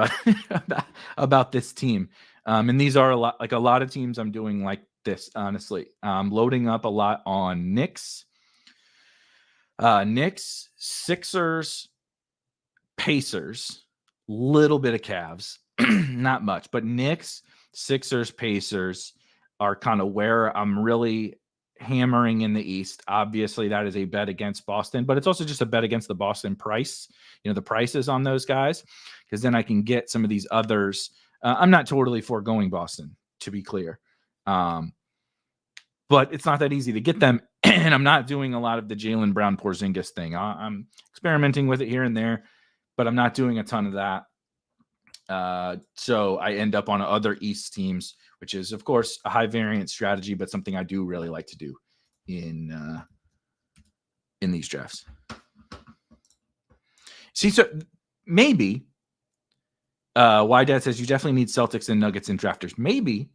about this team. And these are a lot of teams I'm doing like this, honestly. Loading up a lot on Knicks. Knicks, Sixers, Pacers, little bit of Cavs, not much, but Knicks, Sixers, Pacers are kind of where I'm really hammering in the East. Obviously, that is a bet against Boston, but it's also just a bet against the Boston price, the prices on those guys, because then I can get some of these others. I'm not totally foregoing Boston, to be clear. But it's not that easy to get them. And I'm not doing a lot of the Jaylen Brown Porzingis thing. I'm experimenting with it here and there, but I'm not doing a ton of that. So I end up on other East teams, which is, of course, a high variance strategy, but something I do really like to do in these drafts. See, so maybe Dad says you definitely need Celtics and Nuggets and drafters. Maybe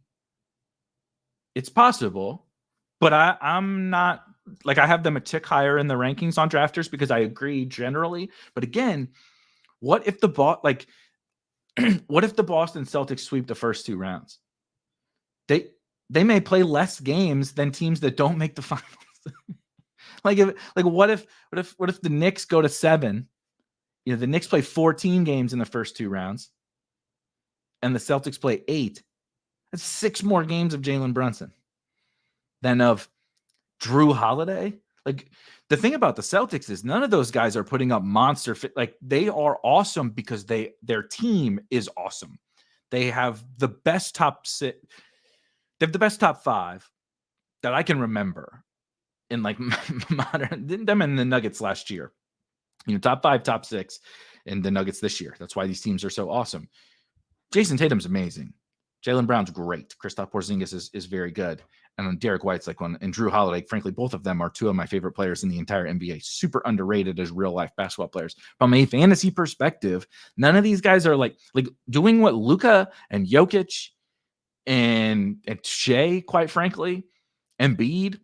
it's possible, but I'm not, like, I have them a tick higher in the rankings on drafters because I agree generally. But again, what if the Boston Celtics sweep the first 2 rounds? They may play less games than teams that don't make the finals. What if the Knicks go to 7? The Knicks play 14 games in the first 2 rounds, and the Celtics play 8. That's 6 more games of Jalen Brunson than of Drew Holiday. Like, the thing about the Celtics is none of those guys are putting up monster fit. Like, they are awesome because their team is awesome. They have the best top 6. They have the best top 5 that I can remember in, like, modern. Them and the Nuggets last year. Top 5, top 6 in the Nuggets this year. That's why these teams are so awesome. Jason Tatum's amazing. Jaylen Brown's great. Kristaps Porzingis is very good. And Derek White's like one. And Drew Holiday, frankly, both of them are 2 of my favorite players in the entire NBA. Super underrated as real-life basketball players. From a fantasy perspective, none of these guys are like doing what Luka and Jokic and Shea, quite frankly, Embiid,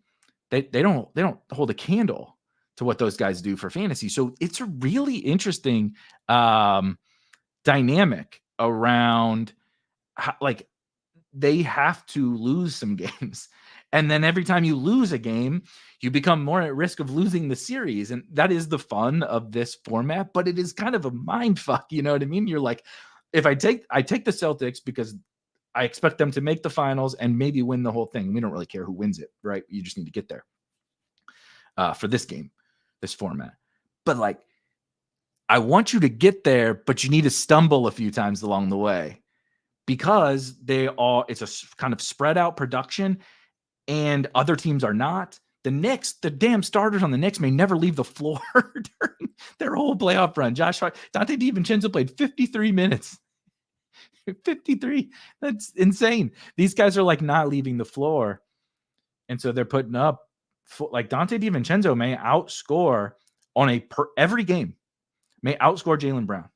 they don't hold a candle to what those guys do for fantasy. So it's a really interesting dynamic around how, like, they have to lose some games. And then every time you lose a game, you become more at risk of losing the series. And that is the fun of this format, but it is kind of a mind fuck. You know what I mean? You're like, if I take the Celtics because I expect them to make the finals and maybe win the whole thing. We don't really care who wins it, right? You just need to get there for this game, this format. But, like, I want you to get there, but you need to stumble a few times along the way because it's a kind of spread out production and other teams are not. The Knicks, the damn starters on the Knicks may never leave the floor during their whole playoff run. Dante DiVincenzo played 53 minutes. 53. That's insane. These guys are, like, not leaving the floor. And so they're putting up, like, Dante DiVincenzo may outscore every game, may outscore Jaylen Brown.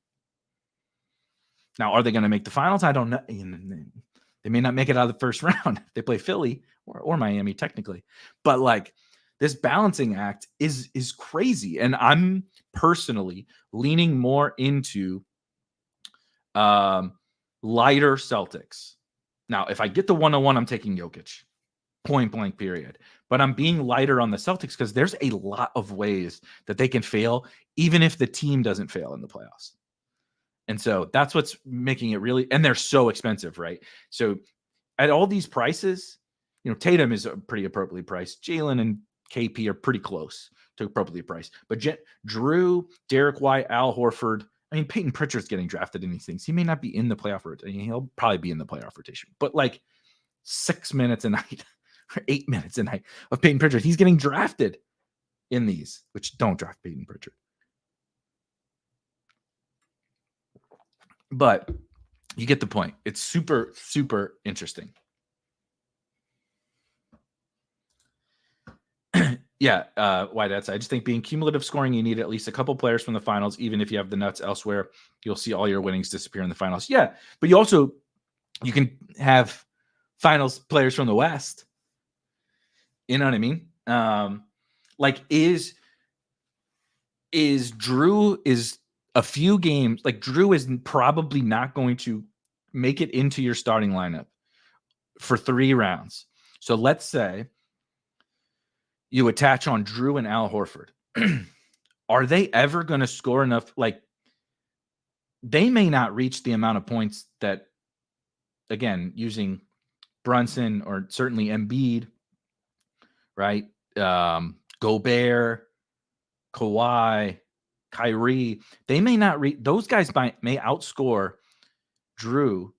Now, are they going to make the finals? I don't know. They may not make it out of the first round if they play Philly or Miami, technically. But, like, this balancing act is crazy. And I'm personally leaning more into lighter Celtics. Now, if I get the 101, I'm taking Jokic. Point blank, period. But I'm being lighter on the Celtics because there's a lot of ways that they can fail, even if the team doesn't fail in the playoffs. And so that's what's making it really, and they're so expensive, right? So at all these prices, Tatum is pretty appropriately priced. Jalen and KP are pretty close to appropriately priced. But Drew, Derek White, Al Horford, I mean, Peyton Pritchard's getting drafted in these things. He may not be in the playoff rotation. He'll probably be in the playoff rotation. But, like, 6 minutes a night or 8 minutes a night of Peyton Pritchard, he's getting drafted in these, which don't draft Peyton Pritchard. But you get the point. It's super, super interesting. Yeah, Whitehead. I just think being cumulative scoring, you need at least a couple players from the finals. Even if you have the nuts elsewhere, you'll see all your winnings disappear in the finals. Yeah, but you can have finals players from the West. You know what I mean? Like, is Drew is a few games, like, Drew is probably not going to make it into your starting lineup for 3 rounds. So let's say you attach on Drew and Al Horford. are they ever going to score enough? Like, they may not reach the amount of points that, again, using Brunson or certainly Embiid, right? Gobert, Kawhi, Kyrie, they may not reach, those guys may outscore Drew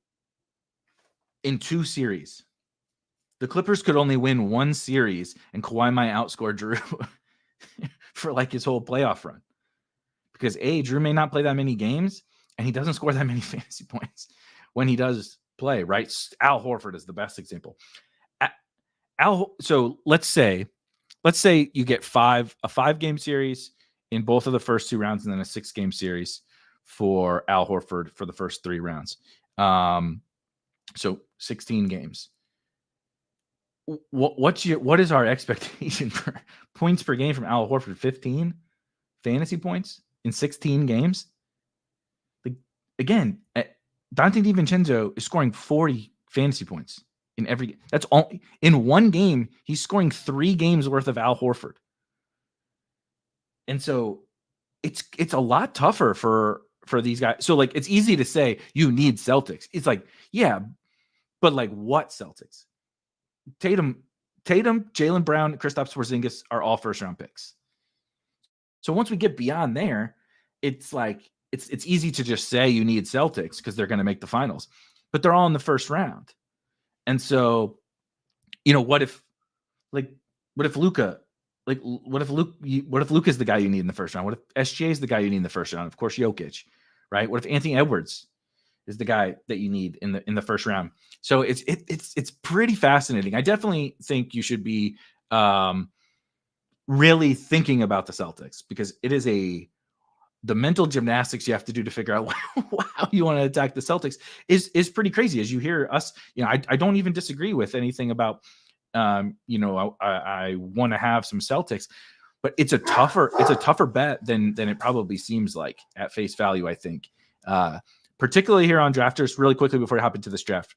in 2 series. The Clippers could only win 1 series, and Kawhi might outscore Drew for like his whole playoff run. Because Drew may not play that many games, and he doesn't score that many fantasy points when he does play, right? Al Horford is the best example. So let's say you get a 5-game series in both of the first 2 rounds, and then a 6-game series for Al Horford for the first 3 rounds. So 16 games. What is our expectation for points per game from Al Horford? 15 fantasy points in 16 games. Like, again, Dante DiVincenzo is scoring 40 fantasy points in every. That's all in one game. He's scoring 3 games worth of Al Horford, and so it's a lot tougher for these guys. So like, it's easy to say you need Celtics. It's like, yeah, but like, what Celtics? Tatum, Jaylen Brown, Kristaps Porzingis are all first-round picks. So once we get beyond there, it's like it's easy to just say you need Celtics because they're going to make the finals, but they're all in the first round. And so, what if Luka? What if Luka is the guy you need in the first round? What if SGA is the guy you need in the first round? Of course, Jokic, right? What if Anthony Edwards is the guy that you need in the first round? So it's pretty fascinating. I definitely think you should be really thinking about the Celtics, because it is the mental gymnastics you have to do to figure out how you want to attack the Celtics is pretty crazy. As you hear us, I don't even disagree with anything about, I want to have some Celtics, but it's a tougher bet than it probably seems like at face value, I think. Particularly here on Drafters, really quickly before I hop into this draft.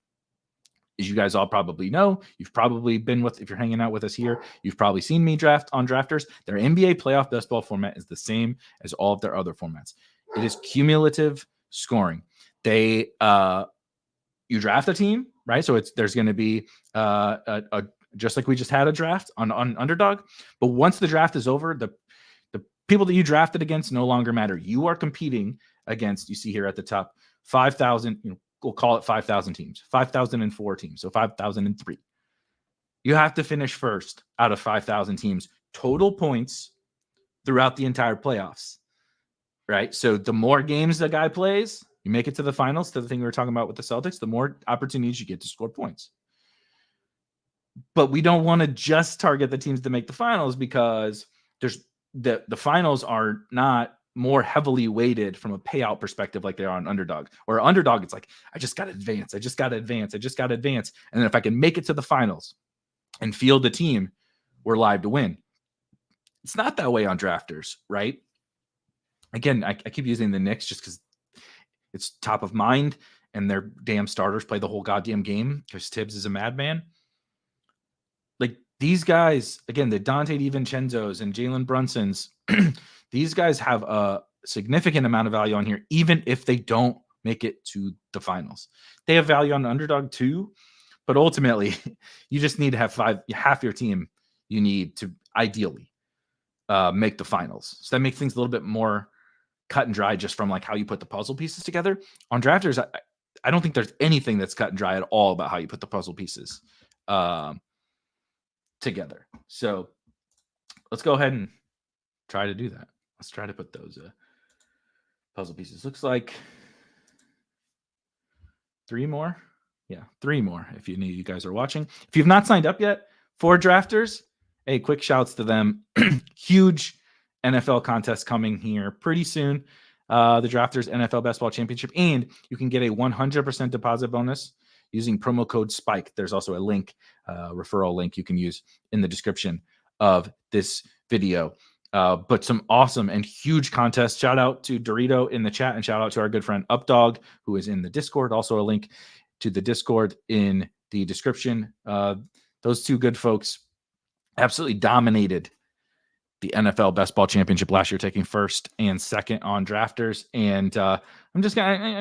As you guys all probably know, you've probably been if you're hanging out with us here, you've probably seen me draft on Drafters. Their NBA playoff best ball format is the same as all of their other formats. It is cumulative scoring. They, you draft a team, right? So there's going to be just like we just had a draft on Underdog. But once the draft is over, the people that you drafted against no longer matter. You are competing against, you see here at the top, 5,000, we'll call it 5,000 teams, 5,004 teams, so 5,003. You have to finish first out of 5,000 teams, total points throughout the entire playoffs, right? So the more games the guy plays, you make it to the finals, to the thing we were talking about with the Celtics, the more opportunities you get to score points. But we don't want to just target the teams that make the finals, because there's the finals are not more heavily weighted from a payout perspective like they are on Underdog. Or Underdog, it's like, I just got to advance. And then if I can make it to the finals and field the team, we're live to win. It's not that way on Drafters, right? Again, I keep using the Knicks just because it's top of mind, and their damn starters play the whole goddamn game because Tibbs is a madman. Like, these guys, again, the Dante DiVincenzos and Jalen Brunsons, these guys have a significant amount of value on here, even if they don't make it to the finals. They have value on Underdog too, but ultimately, you just need to have half your team you need to ideally make the finals. So that makes things a little bit more cut and dry just from like how you put the puzzle pieces together. On Drafters, I don't think there's anything that's cut and dry at all about how you put the puzzle pieces together. So let's go ahead and try to do that. Let's try to put those puzzle pieces. Looks like 3 more. Yeah, 3 more if you guys are watching. If you've not signed up yet for Drafters, hey, quick shouts to them. Huge NFL contest coming here pretty soon. The Drafters NFL Best Ball Championship, and you can get a 100% deposit bonus using promo code SPIKE. There's also a link, referral link you can use in the description of this video. But some awesome and huge contests. Shout out to Dorito in the chat, and shout out to our good friend Updog, who is in the Discord. Also a link to the Discord in the description. Those two good folks absolutely dominated the NFL Best Ball Championship last year, taking first and second on drafters. And I'm just, I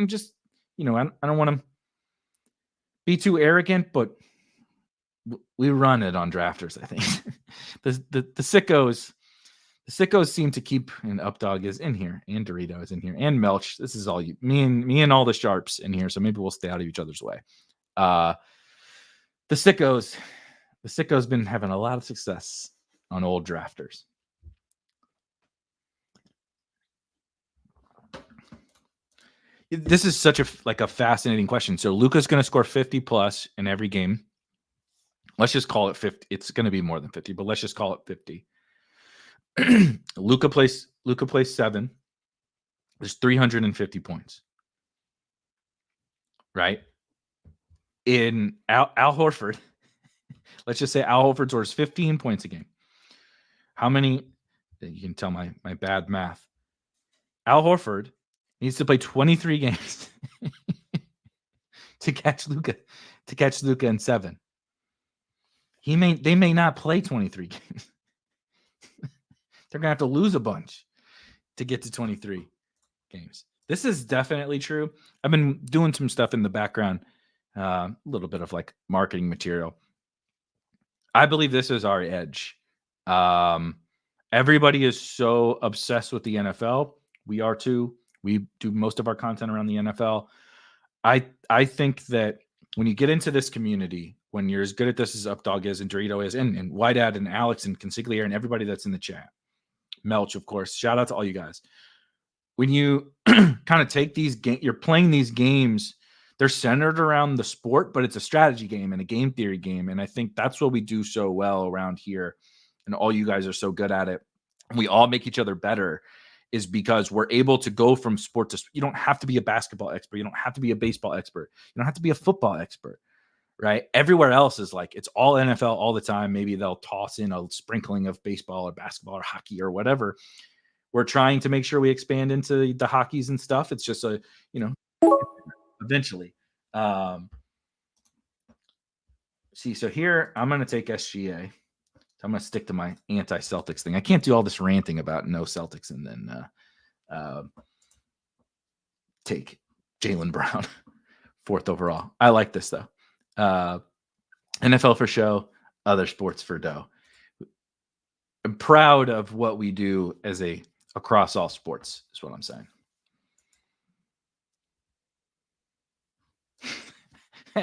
don't want to be too arrogant, but we run it on drafters. I think the sickos seem to keep, and Updog is in here, and Dorito is in here, and Melch. This is all you, me and all the sharps in here. So maybe we'll stay out of each other's way. The sickos been having a lot of success on old drafters. This is such a fascinating question. So Luka's going to score 50 plus in every game. Let's just call it 50. It's going to be more than 50, but let's just call it 50. Luka plays 7. There's 350 points, right? In Al Horford, let's just say Al Horford scores 15 points a game. How many? You can tell my bad math. Al Horford needs to play 23 games to catch Luka in 7. They may not play 23 games. They're gonna have to lose a bunch to get to 23 games. This is definitely true. I've been doing some stuff in the background, a little bit of like marketing material. I believe this is our edge. Everybody is so obsessed with the NFL. We are too. We do most of our content around the NFL. I think that when you get into this community, when you're as good at this as Updog is and Dorito is and Whitead and Alex and Consigliere and everybody that's in the chat, Melch, of course, shout out to all you guys. When you kind of take these games, you're playing these games, they're centered around the sport, but it's a strategy game and a game theory game. And I think that's what we do so well around here. And all you guys are so good at it. We all make each other better is because we're able to go from sport to, you don't have to be a basketball expert. You don't have to be a baseball expert. You don't have to be a football expert, right? Everywhere else is like, it's all NFL all the time. Maybe they'll toss in a sprinkling of baseball or basketball or hockey or whatever. We're trying to make sure we expand into the hockeys and stuff. It's just eventually. So here I'm going to take SGA. I'm going to stick to my anti-Celtics thing. I can't do all this ranting about no Celtics and then take Jaylen Brown 4th overall. I like this though. NFL for show, other sports for dough. I'm proud of what we do as across all sports is what I'm saying.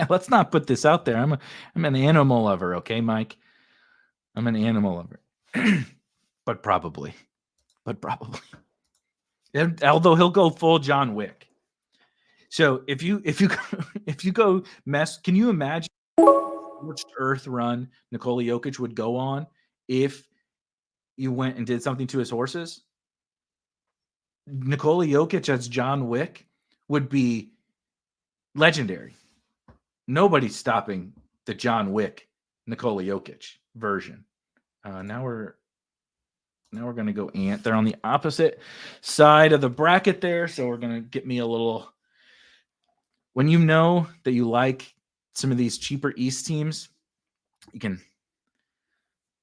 Let's not put this out there. I'm an animal lover, okay, Mike? I'm an animal lover. but probably. And although he'll go full John Wick. So if you go mess, can you imagine which earth run Nikola Jokic would go on if you went and did something to his horses? Nikola Jokic as John Wick would be legendary. Nobody's stopping the John Wick Nikola Jokic version. Now we're going to go Ant. They're on the opposite side of the bracket there, so we're going to get me a little. When you know that you like some of these cheaper East teams, you can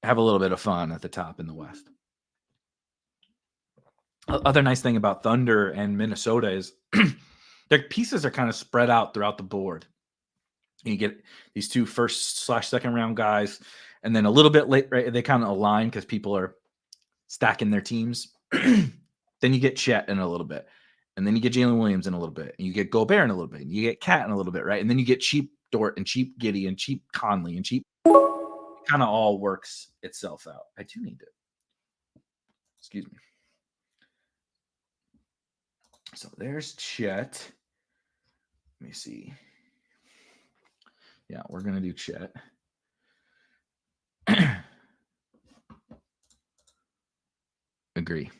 have a little bit of fun at the top in the West. Other nice thing about Thunder and Minnesota is their pieces are kind of spread out throughout the board. And you get these 2 first/second round guys, and then a little bit late, right? They kind of align because people are stacking their teams. Then you get Chet in a little bit, and then you get Jalen Williams in a little bit, and you get Gobert in a little bit, and you get Cat in a little bit, right? And then you get cheap Dort and cheap Giddey and cheap Conley and cheap. It kind of all works itself out. I do need to. Excuse me. So there's Chet. Let me see. Yeah, we're going to do Chet. Agree.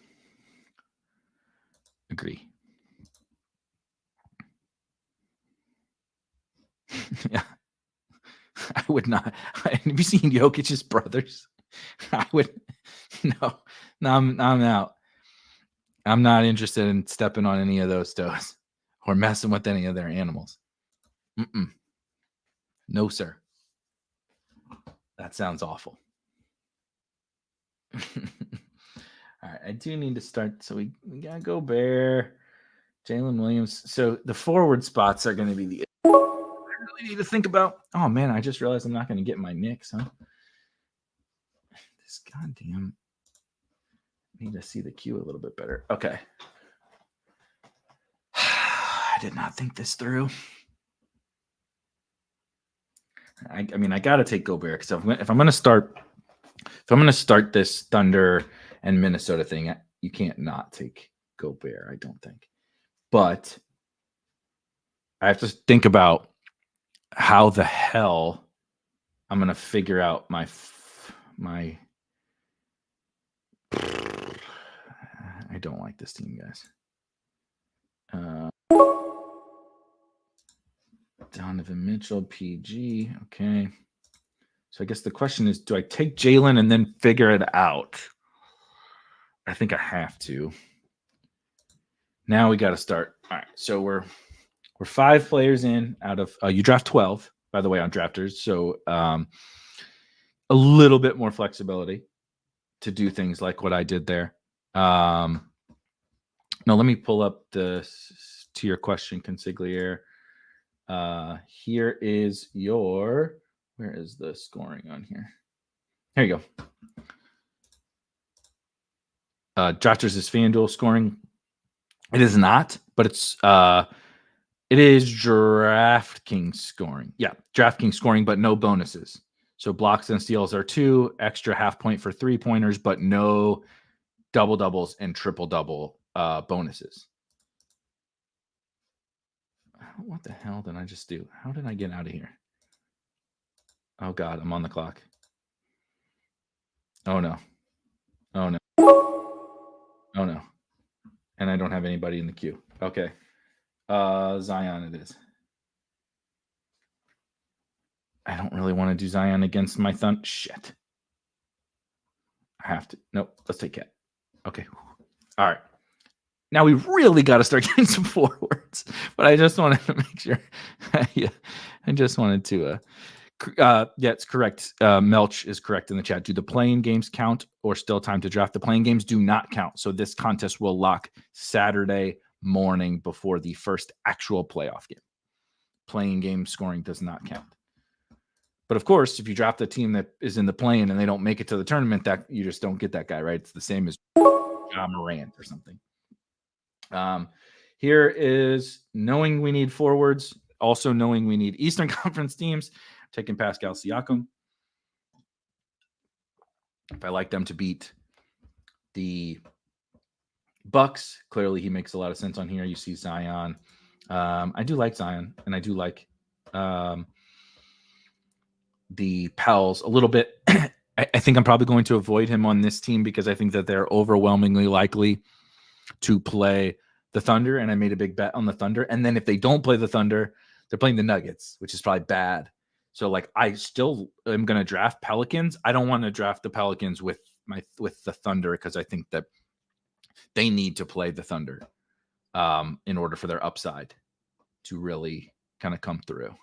Yeah. I would not. Have you seen Jokic's brothers? I would. No, I'm out. I'm not interested in stepping on any of those toes or messing with any of their animals. No, sir. That sounds awful. All right, I do need to start. So we got Gobert, Jalen Williams. So the forward spots are going to be the I really need to think about. Oh man, I just realized I'm not going to get my Knicks, huh? This goddamn. I need to see the queue a little bit better. Okay. I did not think this through. I mean, I got to take Gobert because if I'm going to start this Thunder and Minnesota thing, you can't not take Gobert. I don't think, but I have to think about how the hell I'm going to figure out my. I don't like this team, guys. Donovan Mitchell, PG. Okay. So I guess the question is, do I take Jalen and then figure it out? I think I have to. Now we got to start. All right. So we're 5 players in out of you draft 12, by the way, on drafters. So a little bit more flexibility to do things like what I did there. No, let me pull up to your question, Consigliere. Here is your, where is the scoring on here? Here you go. Drafters is FanDuel scoring. It is not, but it is DraftKings scoring. Yeah, DraftKings scoring, but no bonuses. So blocks and steals are 2, extra half point for 3-pointers, but no double doubles and triple double bonuses. What the hell did I just do? How did I get out of here? Oh God, I'm on the clock. Oh no. Oh no. Oh no. And I don't have anybody in the queue. Okay. Zion it is. I don't really want to do Zion against my thumb. Shit. I have to. Nope. Let's take Cat. Okay. All right. Now we really got to start getting some forwards. But I just wanted to make sure. Yeah. I just wanted to. Yeah, it's correct. Melch is correct in the chat. Do the playing games count or still time to draft? The playing games do not count. So this contest will lock Saturday morning before the first actual playoff game. Playing game scoring does not count. But of course, if you draft a team that is in the play-in and they don't make it to the tournament, that you just don't get that guy, right? It's the same as John Morant or something. Here is knowing we need forwards, also knowing we need Eastern Conference teams. Taking Pascal Siakam. If I like them to beat the Bucks, clearly he makes a lot of sense on here. You see Zion. I do like Zion, and I do like the Pels a little bit. I think I'm probably going to avoid him on this team because I think that they're overwhelmingly likely to play the Thunder, and I made a big bet on the Thunder. And then if they don't play the Thunder, they're playing the Nuggets, which is probably bad. So like I still am going to draft Pelicans. I don't want to draft the Pelicans with the Thunder because I think that they need to play the Thunder in order for their upside to really kind of come through.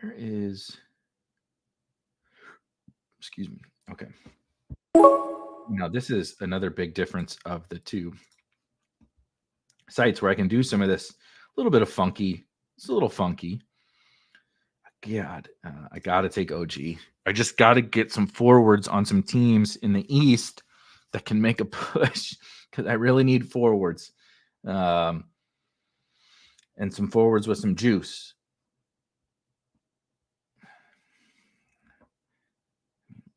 Where is? Excuse me. Okay. Now this is another big difference of the two sites where I can do some of this. A little bit of funky. It's a little funky. God, I got to take OG. I just got to get some forwards on some teams in the East that can make a push because I really need forwards. And some forwards with some juice.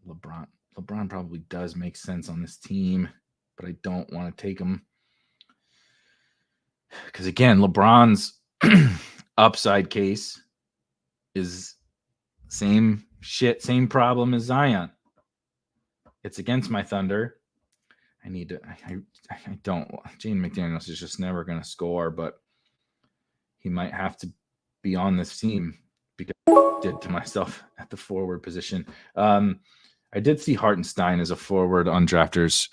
LeBron probably does make sense on this team, but I don't want to take him. Because again, LeBron's upside case is same shit, same problem as Zion. It's against my Thunder. I need to. I don't. Gene McDaniels is just never going to score, but he might have to be on this team because I did to myself at the forward position. I did see Hartenstein as a forward on drafters,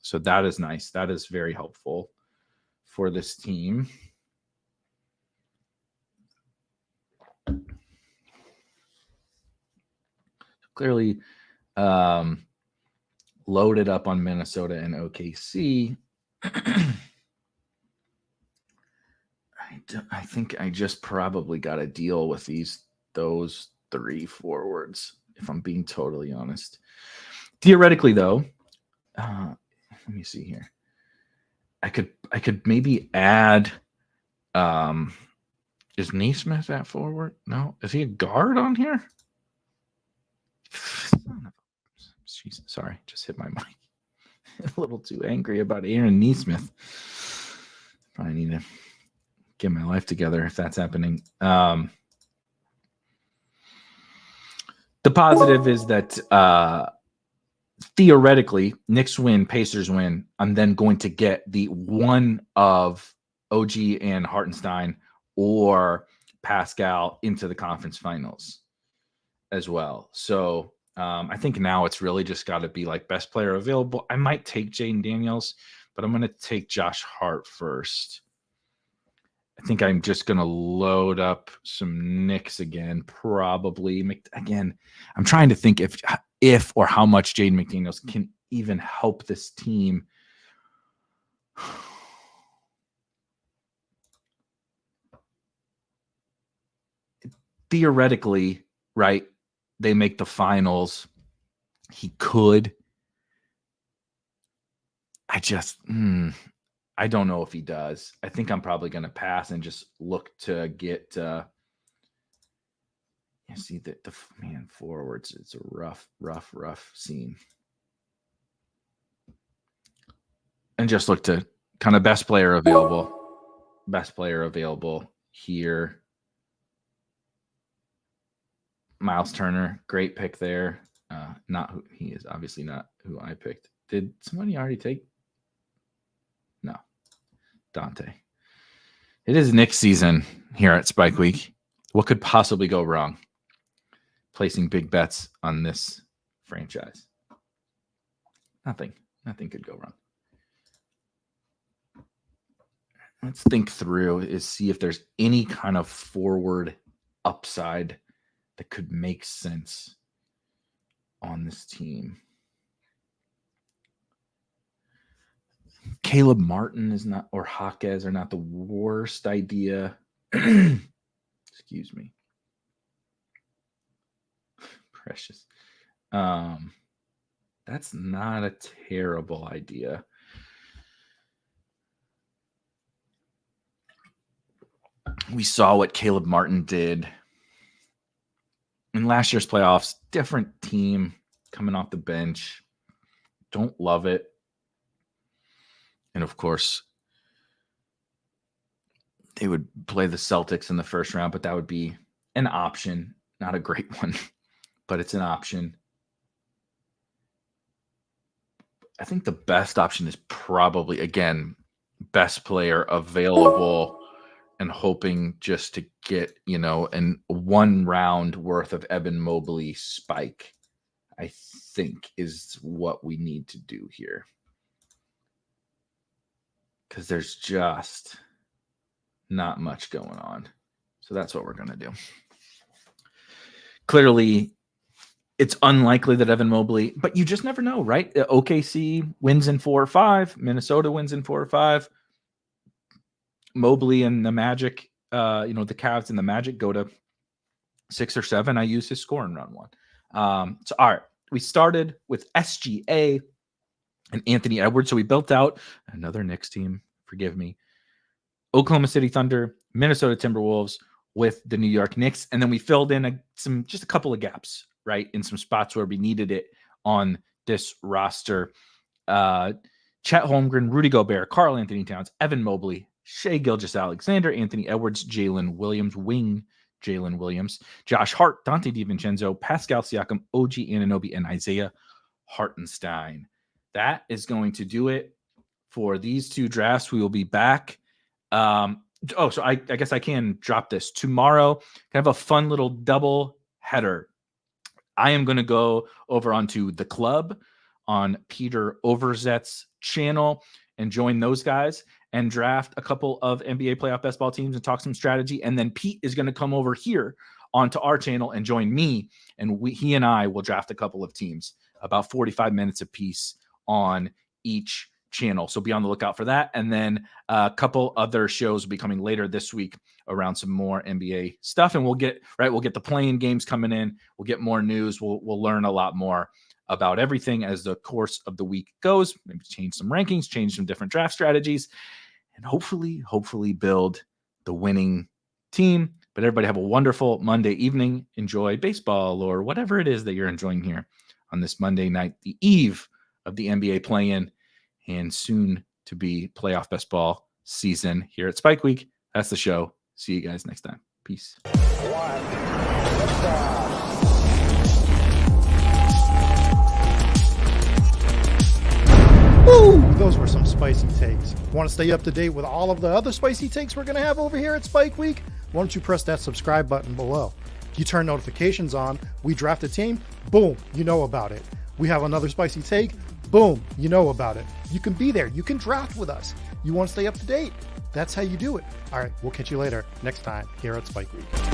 so that is nice. That is very helpful for this team. Clearly, loaded up on Minnesota and OKC. I think I just probably got to deal with those 3 forwards, if I'm being totally honest. Theoretically, though, let me see here. I could maybe add. Is Neesmith at forward? No, is he a guard on here? Jesus, sorry, just hit my mic. A little too angry about Aaron Neesmith. Probably need to get my life together if that's happening. The positive is that theoretically, Knicks win, Pacers win. I'm then going to get the one of OG and Hartenstein or Pascal into the conference finals as well. So I think now it's really just got to be like best player available. I might take Jaden Daniels, but I'm going to take Josh Hart first. I think I'm just going to load up some Knicks again, probably. Again, I'm trying to think if or how much Jaden McDaniels can even help this team. Theoretically, right, they make the finals. He could. I don't know if he does. I think I'm probably going to pass and just look to get see the man forwards. It's a rough scene. And just look to kind of best player available here. Miles Turner, great pick there. Not who he is, obviously not who I picked. Did somebody already take? No, Dante. It is Knicks season here at Spike Week. What could possibly go wrong? Placing big bets on this franchise. Nothing could go wrong. Let's think through see if there's any kind of forward upside that could make sense on this team. Caleb Martin is not, or Jaquez are not the worst idea. Excuse me. Precious. That's not a terrible idea. We saw what Caleb Martin did in last year's playoffs. Different team coming off the bench. Don't love it. And of course, they would play the Celtics in the first round, but that would be an option. Not a great one, but it's an option. I think the best option is probably, again, best player available and hoping just to get, an 1 round worth of Evan Mobley spike, I think is what we need to do here. Because there's just not much going on. So that's what we're going to do. Clearly, it's unlikely that Evan Mobley, but you just never know, right? OKC wins in 4 or 5. Minnesota wins in 4 or 5. Mobley and the Magic, the Cavs and the Magic go to 6 or 7. I use his score in round 1. So, all right, we started with SGA and Anthony Edwards. So we built out another Knicks team, forgive me, Oklahoma City Thunder, Minnesota Timberwolves with the New York Knicks. And then we filled in just a couple of gaps, right, in some spots where we needed it on this roster. Chet Holmgren, Rudy Gobert, Karl Anthony Towns, Evan Mobley, Shai Gilgeous-Alexander, Anthony Edwards, Jalen Williams, Jalen Williams, Josh Hart, Dante DiVincenzo, Pascal Siakam, OG Anunoby, and Isaiah Hartenstein. That is going to do it for these 2 drafts. We will be back. So I guess I can drop this tomorrow. Kind of a fun little double header. I am going to go over onto the club on Peter Overzet's channel and join those guys and draft a couple of NBA playoff best ball teams and talk some strategy. And then Pete is going to come over here onto our channel and join me. And he and I will draft a couple of teams about 45 minutes apiece on each channel. So be on the lookout for that. And then a couple other shows will be coming later this week around some more NBA stuff. And we'll get the playing games coming in. We'll get more news. We'll learn a lot more about everything as the course of the week goes. Maybe change some rankings, change some different draft strategies, and hopefully build the winning team. But everybody have a wonderful Monday evening. Enjoy baseball or whatever it is that you're enjoying here on this Monday night, the eve of the NBA play-in and soon to be playoff best ball season here at Spike Week. That's the show. See you guys next time. Peace. Woo! Those were some spicy takes. Want to stay up to date with all of the other spicy takes we're going to have over here at Spike Week? Why don't you press that subscribe button below? You turn notifications on, we draft a team, boom, you know about it. We have another spicy take, boom, you know about it. You can be there. You can draft with us. You want to stay up to date? That's how you do it. All right, we'll catch you later next time here at Spike Week.